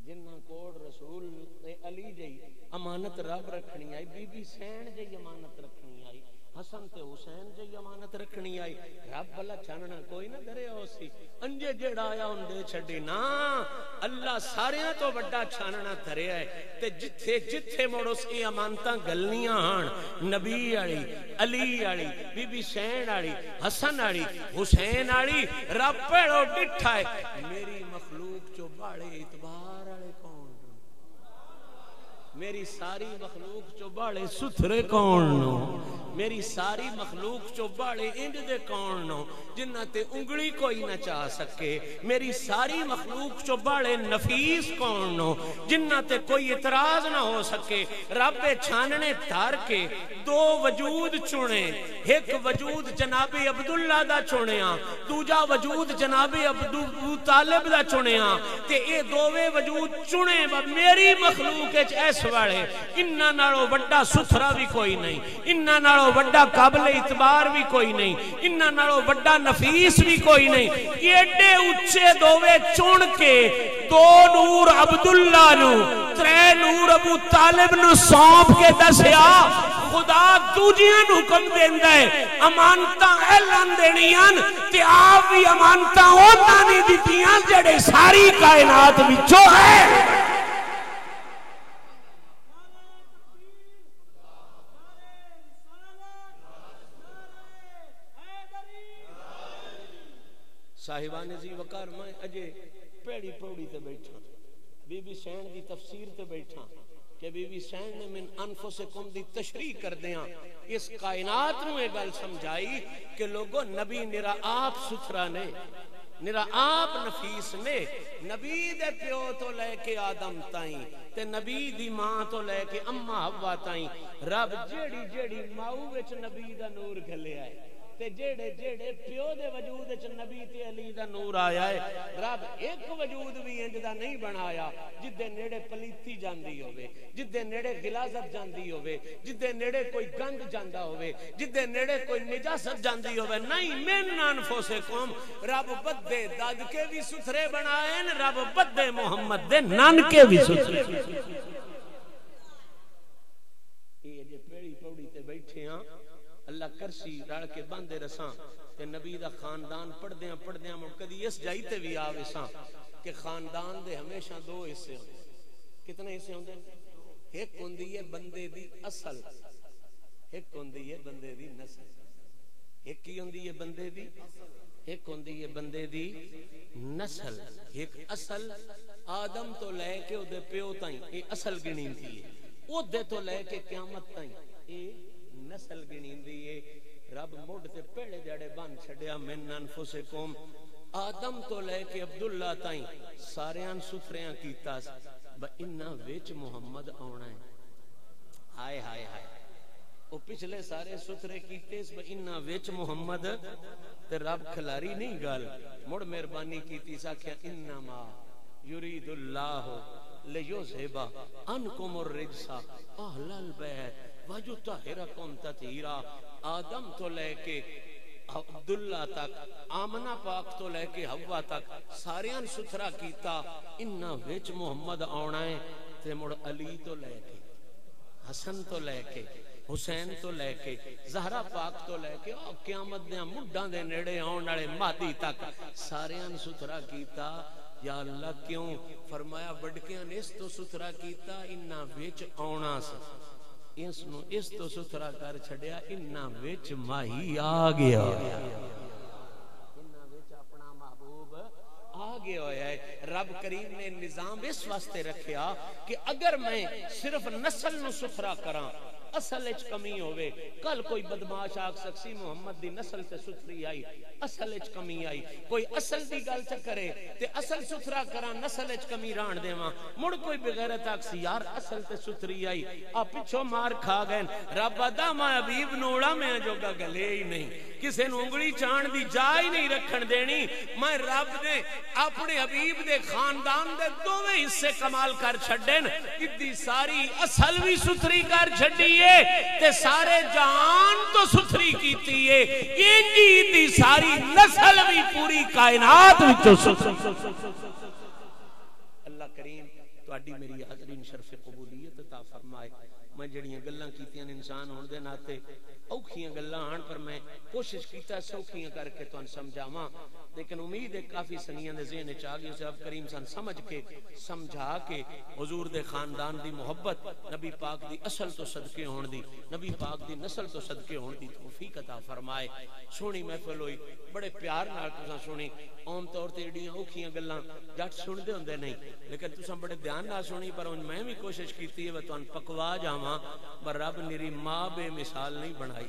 جنہ کوڑ رسول تے علی جی امانت رب رکھنی آئی، بی بی سین جی امانت رکھنی آئی، حسن تے حسین جی امانت رکھنی آئی، رب بلا چھاننا کوئی نہ درے ہو سی، انجے جیڑا آیا ان دے چھڑی نا، اللہ ساریاں تو بڑا چھاننا درے ہے تے جتھے جتھے موڑو سی امانتاں گلنیاں ہان، نبی آڑی، علی آڑی، بی بی سین آڑی، حسن آڑی، حسین آڑی، رب پیڑو ڈٹھا ہے، میری مخلوق چو باڑے اعتبار آڑے کون میری ساری مخلوق چو باڑے ستھرے کون نو میری ساری مخلوق چو باڑے انج دے کون نو جنہ تے انگلی کوئی نہ چاہ سکے میری ساری مخلوق چو باڑے نفیس کون نو جنہ تے کوئی اعتراض نہ ہو سکے رب چھاننے تار کے دو وجود چنے ایک وجود جناب عبداللہ دا چنیا دوجا وجود جناب ابو طالب دا چنیا تے اے دووے وجود چنے میری مخلوق ایس والے انہاں نالوں وڈا ستھرا بھی کوئی نہیں انہاں نالوں وڈا قابل اعتبار بھی کوئی نہیں انہاں نالوں وڈا نفیس بھی کوئی نہیں ایڈے اچھے دووے چن کے دو نور عبداللہ نو ترے نور ابو طالب نو سونپ کے دسیا خدا دوجیاں نو حکم دیندا ہے امانتاں اعلان دینیاں تے آپ بھی امانتاں اوہاں نہیں دتیاں جڑے ساری کائنات وچوں ہے صاحبان زی وقار میں اجے پیڑی پوڑی تے بیٹھا بی بی سین دی تفسیر تے بیٹھا کہ بی بی سین نے من انفسکم دی تشریح کر دیاں اس کائنات نو ایک گل سمجھائی کہ لوگوں نبی نرا آپ ستھرا نے نرا آپ نفیس نے نبی دے پیو تو لے کے آدم تائیں تے نبی دی ماں تو لے کے اماں حوا تائیں رب جیڑی جیڑی ماؤ وچ نبی دا نور گھلے آئے تے جیڑے جیڑے پیو دے وجود وچ نبی تے علی دا نور آیا ہے رب ایک وجود بھی انج دا نہیں بنایا جدے نیڑے پلیتی جاندی ہوے جدے نیڑے غلاظت جاندی ہوے جدے نیڑے کوئی گند جاندا ہوے جدے نیڑے کوئی نجاست جاندی ہوے نہیں من انفسکم رب بدے دد کے بھی ستھرے بنائے رب بدے محمد دے نان کے بھی ستھرے یہ جے پیڑی پوڑی تے بیٹھے ہاں اللہ کرسی رڑ کے باندے رساں تے نبی دا خاندان پڑھ دیاں کدی اس جائی تے بھی آوے ساں کہ خاندان دے ہمیشہ دو حصے ہوندے کتنے حصے ہوندے ایک ہوندی ہے بندے دی اصل ایک ہوندی ہے بندے دی نسل ایک کی ہوندی ہے بندے دی ایک ہوندی ہے بندے دی نسل ایک اصل آدم تو لے کے او دے پیو تائیں اے اصل گنی تھی او دے تو لے کے قیامت تائیں اے نسل گنیندی ہے رب مڈ تے پیڑے جڑے بن چھڈیا من انفسکم آدم تو لے کے عبداللہ تائیں ساریاں ستھریاں کیتا با انہاں وچ محمد آونا ہے ہائے ہائے ہائے او پچھلے سارے ستھرے کیتے با انہاں وچ محمد تے رب کھلاری نہیں گل مڑ مہربانی کیتی سا کہ انما یرید اللہ لیذھب عنکم الرجس اہل البیت واجو طاہرکم تطہیرا آدم تو لے کے عبداللہ تک آمنہ پاک تو لے کے حوا تک ساریاں ستھرا کیتا انہاں وچ محمد آونا ہے تے مڑ علی تو لے کے حسن تو لے کے حسین تو لے کے زہرا پاک تو لے کے قیامت دیاں مڈاں دے نیڑے آن والے مہدی تک ساریاں ستھرا کیتا یا اللہ کیوں فرمایا وڈکیاں نے اس تو ستھرا کیتا انہاں وچ آونا سی اس تو ستھرا کر چھڑیا انہاں وچ ماہی آ گیا انہاں وچ اپنا محبوب آ گیا ہے رب کریم نے نظام اس واسطے رکھیا کہ اگر میں صرف نسل نو ستھرا کراں اصل اچ کمی ہوئے کل کوئی بدماش آگ سکسی محمد دی نسل تے ستھری آئی اصل اچ کمی آئی کوئی اصل دی گل چکرے تے اصل ستھرا کرا نسل اچ کمی ران دے ماں مڑ کوئی بغیرت آکسی یار اصل تے ستھری آئی آپ پچھو مار کھا گئن رب ادا ماں عبیب نوڑا میں جو گا گلے ہی نہیں کسے نونگڑی چاند دی جائی نہیں رکھن دینی میں رب نے اپنے حبیب دے خاندان دے دوویں حصے کمال کر چھڑن ادھی ساری اصل بھی ستھری کر چھڑی تے سارے جہان تو ستھری کیتی ہے انجی دی ساری نسل بھی پوری کائنات اللہ کریم تو اڈی میری حاضرین شرف قبولیت عطا فرمائے میں جڑیاں گلاں کیتیاں انسان ہون دے ناتے اوکھیاں گلاں آن پر میں کوشش کیتا سوکھیاں کر کے تو سمجھاواں لیکن امید ہے کافی سنیاں دے ذہن وچ آ گئی اسے اب کریم سن سمجھ کے سمجھا کے حضور دے خاندان دی محبت نبی پاک دی اصل تو صدقے ہون دی نبی پاک دی نسل تو صدقے ہون دی توفیق عطا فرمائے سونی محفل ہوئی بڑے پیار نال تساں سنی عام طور تے ایڈیاں اوکھیاں گلاں جٹ سن دے ہوندے نہیں لیکن تساں بڑے دھیان نہ سنی پر میں بھی کوشش کیتی ہے تانوں پکوا جاواں پر رب میری ماں بے مثال نہیں بنائی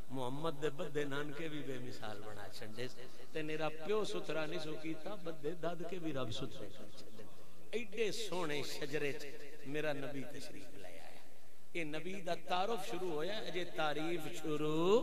محمد دے بدے نانکے بھی بے مثال بنا چھڈے تے میرا پیو ستھرا نہیں سو کیتا بدے داد کے بھی رب ستھرے کر چھڈے ایڈے سونے شجرے میرا نبی تشریف لے آیا یہ نبی دا تعارف شروع ہویا اجے تعریف شروع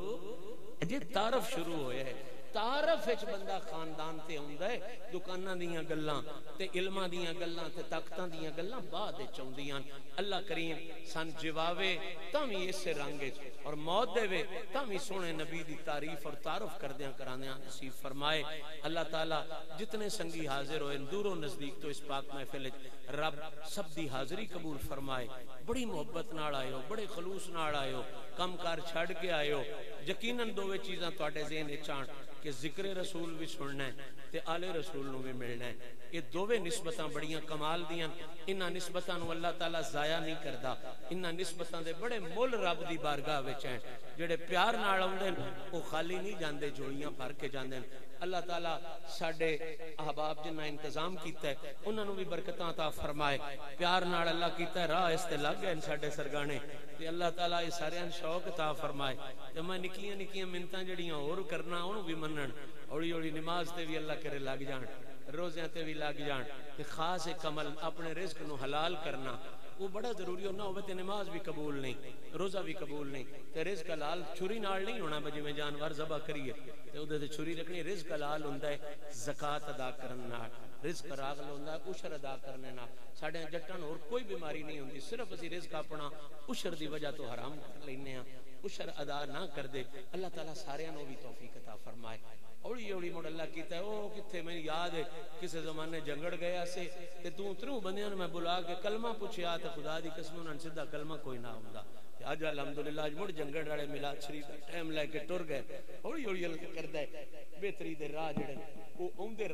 اجے تعارف شروع ہویا ہے تعارف وچ بندہ خاندان تے ہوندا ہے دکاناں دیاں گلاں تے علماں دیاں گلاں تے طاقتاں دیاں گلاں بعد وچ اوندیاں اللہ کریم سن جواوے تاں وی اس رنگ وچ اور موت دے وے تاں وی سونے نبی دی تعریف اور تعارف کردیاں کراندیاں نصیب فرمائے اللہ تعالی جتنے سنگی حاضر ہوئے دور و نزدیک تو اس پاک محفل وچ رب سب دی حاضری قبول فرمائے بڑی محبت نال آئے ہو بڑے خلوص نال آئے ہو کم کار چھڑ کے آئے ہو یقیناً دوویں چیزاں تواڈے ذہن وچ آن کہ ذکر رسول بھی سننا ہے تے آل رسول نو بھی ملنا ہے یہ دوویں نسبتاں بڑیاں کمال دیاں انہاں نسبتاں نو اللہ تعالی ضائع نہیں کردا انہاں نسبتاں دے بڑے مول رب دی بارگاہ وچ ہیں جڑے پیار نال اوندے او خالی نہیں جاندے جوڑیاں بھر کے جاندے اللہ تعالی ساڈے احباب جنہ انتظام کیتا ہے انہاں نو بھی برکتاں عطا فرمائے پیار نال اللہ کیتا ہے راہ اس تے لگ گئے ساڈے سرگانے تے اللہ تعالی اس سارے شوق عطا فرمائے تے میں نکیاں نکیاں منتاں جڑیاں اور کرنا اونوں بھی منن اوڑی اوڑی نماز تے بھی اللہ کرے لگ جان روزیاں تے بھی لگ جان تے خاص ایک عمل اپنے رزق نو حلال کرنا وہ بڑا ضروری ہونا ہوئے تے نماز بھی قبول نہیں روزہ بھی قبول نہیں تے رزق حلال چھری نال نہیں ہونا بجے میں جانور ذبح کریے تے اودے تے چھری رکھنی رزق حلال ہوندا ہے زکات ادا کرن نال رزق راغل ہوندا ہے عشر ادا کرنے نال ساڈے جٹاں اور کوئی بیماری نہیں ہوندی صرف اسی رزق اپنا عشر دی وجہ تو حرام کر لینے ہاں عشر ادا نہ کر دے اللہ تعالیٰ سارے نو بھی توفیق عطا فرمائے اوڑی اوڑی مڑ اللہ کیتا ہے او کتھے میں یاد ہے کسے زمانے جنگڑ گیا سے تے تو ترو بندیاں میں بلا کے کلمہ پوچھیا تے خدا دی قسم انہاں سیدھا کلمہ کوئی نہ ہوندا تے اج الحمدللہ اج مڑ جنگڑ والے میلاد شریف دا ٹائم لے کے ٹر گئے اوڑی اوڑی اللہ کردا ہے بہتری دے راہ جڑے او اوندے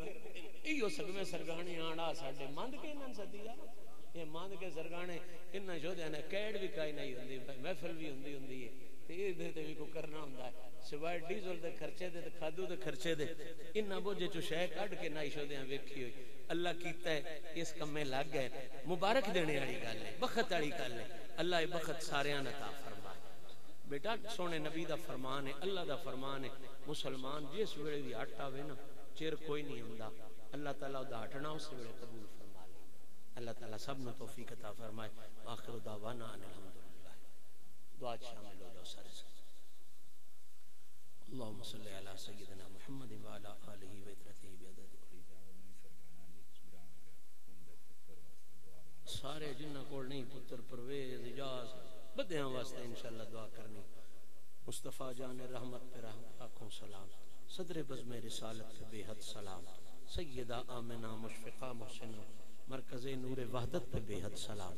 ایو سگویں سرگانے آنا ساڈے مند کے انہاں سدی دا یہ مند کے سرگانے انہاں شودے نے کیڑ بھی کائی نہیں ہوندی محفل بھی ہوندی ہے تے دے بھی کو کرنا ہوندا ہے سوائے ڈیزل دے خرچے دے کھادو دے خرچے دے انہاں بوجھے چو شے کڈ کے نہ شودیاں ویکھی ہوئی اللہ کیتا ہے اس کمے لگ گئے مبارک دینے والی گل ہے بخت والی گل ہے اللہ یہ بخت ساریاں عطا فرمائے بیٹا سونے نبی دا فرمان ہے اللہ دا فرمان ہے مسلمان جس ویلے بھی ہٹ آوے نا چیر کوئی نہیں ہوندا اللہ تعالیٰ دا ہٹنا اس ویلے قبول فرما لے اللہ تعالیٰ سب نے توفیق عطا فرمائے آخر دعوانا ان الحمدللہ دعا شامل ہو جاؤ سارے سے اللہم صلی علی سیدنا محمد وعلا آلہ ویترتہ بیعدد سارے جنہ کول نہیں پتر پرویز اجاز بدیاں واسطے انشاءاللہ دعا کرنی مصطفیٰ جان رحمت پہ رحمت آنکھوں سلام صدر بزم رسالت پہ بے حد سلام سیدہ آمنہ مشفقہ محسنہ مرکز نور وحدت پہ بے حد سلام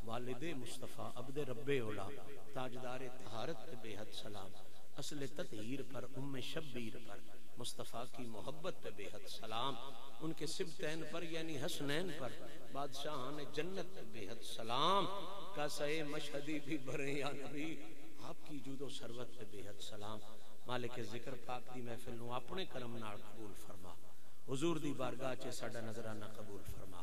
والد مصطفیٰ عبد رب اولا تاجدار طہارت پہ بے حد سلام اصل تطہیر پر ام شبیر پر مصطفیٰ کی محبت پہ بے حد سلام ان کے سبتین پر یعنی حسنین پر بادشاہان جنت پہ بے حد سلام کاسے مشہدی بھی بھرے یا نبی آپ کی جود و ثروت پہ بے حد سلام مالک ذکر پاک دی محفل نو اپنے کرم نال قبول فرما حضور دی بارگاہ چے ساڈا نظرانہ قبول فرما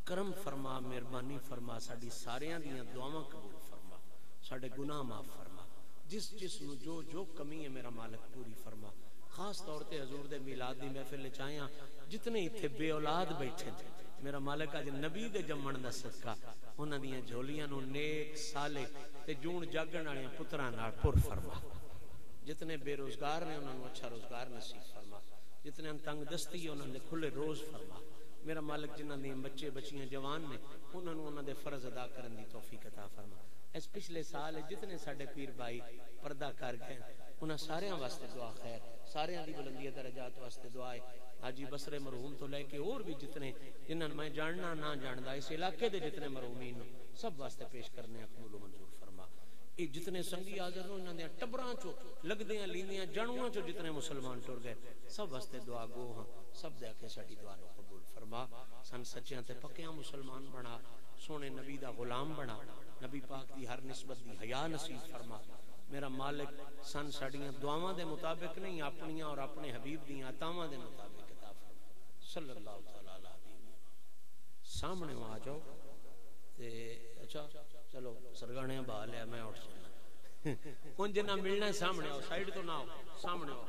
کرم فرما مہربانی فرما ساڈی ساریاں دیاں دعاواں قبول فرما ساڈے گناہ معاف فرما جس جس نو جو جو کمی ہے میرا مالک پوری فرما خاص طور تے حضور دے میلاد دی محفل وچ آیاں جتنے ایتھے بے اولاد بیٹھے میرا مالک اج نبی دے جمن دا صدقہ انہاں دیاں جھولیاں نو نیک صالح تے جون جاگن والے پتراں نال پر فرما جتنے بے روزگار نے انہاں نو اچھا روزگار نصیب فرما جتنے تنگ دستی ہے انہاں دے کھلے روز فرما میرا مالک جنہاں دے بچے بچیاں جوان نے انہاں نو انہاں دے فرض ادا کرن دی توفیق عطا فرما اس پچھلے سال جتنے ساڈے پیر بھائی پردہ کر گئے انہاں سارے واسطے دعا خیر سارے دی بلندی درجات واسطے دعا ہے حاجی بصرے مرحوم تو لے کے اور بھی جتنے جنہاں میں جاننا نہ جاندا اس علاقے دے جتنے مرحومین سب واسطے پیش کرنے قبول و منظور فرما اے جتنے سنگی حاضر ہو انہاں دے ٹبراں چوں لگدیاں لیندیاں جانواں چوں جتنے مسلمان ٹر گئے سب واسطے دعا گو ہاں سب دے کے ساڈی دعا نو قبول فرما سن سچیاں تے پکیاں مسلمان بنا سونے نبی دا غلام بنا نبی پاک دی ہر نسبت دی حیا نصیب فرما میرا مالک سن ساڈیاں دعاواں دے مطابق نہیں اپنیاں اور اپنے حبیب دیاں عطاواں دے مطابق عطا فرما صلی اللہ تعالی علیہ سامنے آ جاؤ تے اچھا چلو سرگانے بہا لیا میں اٹھ چلا ہوں جنہ ملنا ہے سامنے آؤ سائڈ تو نہ آؤ سامنے آؤ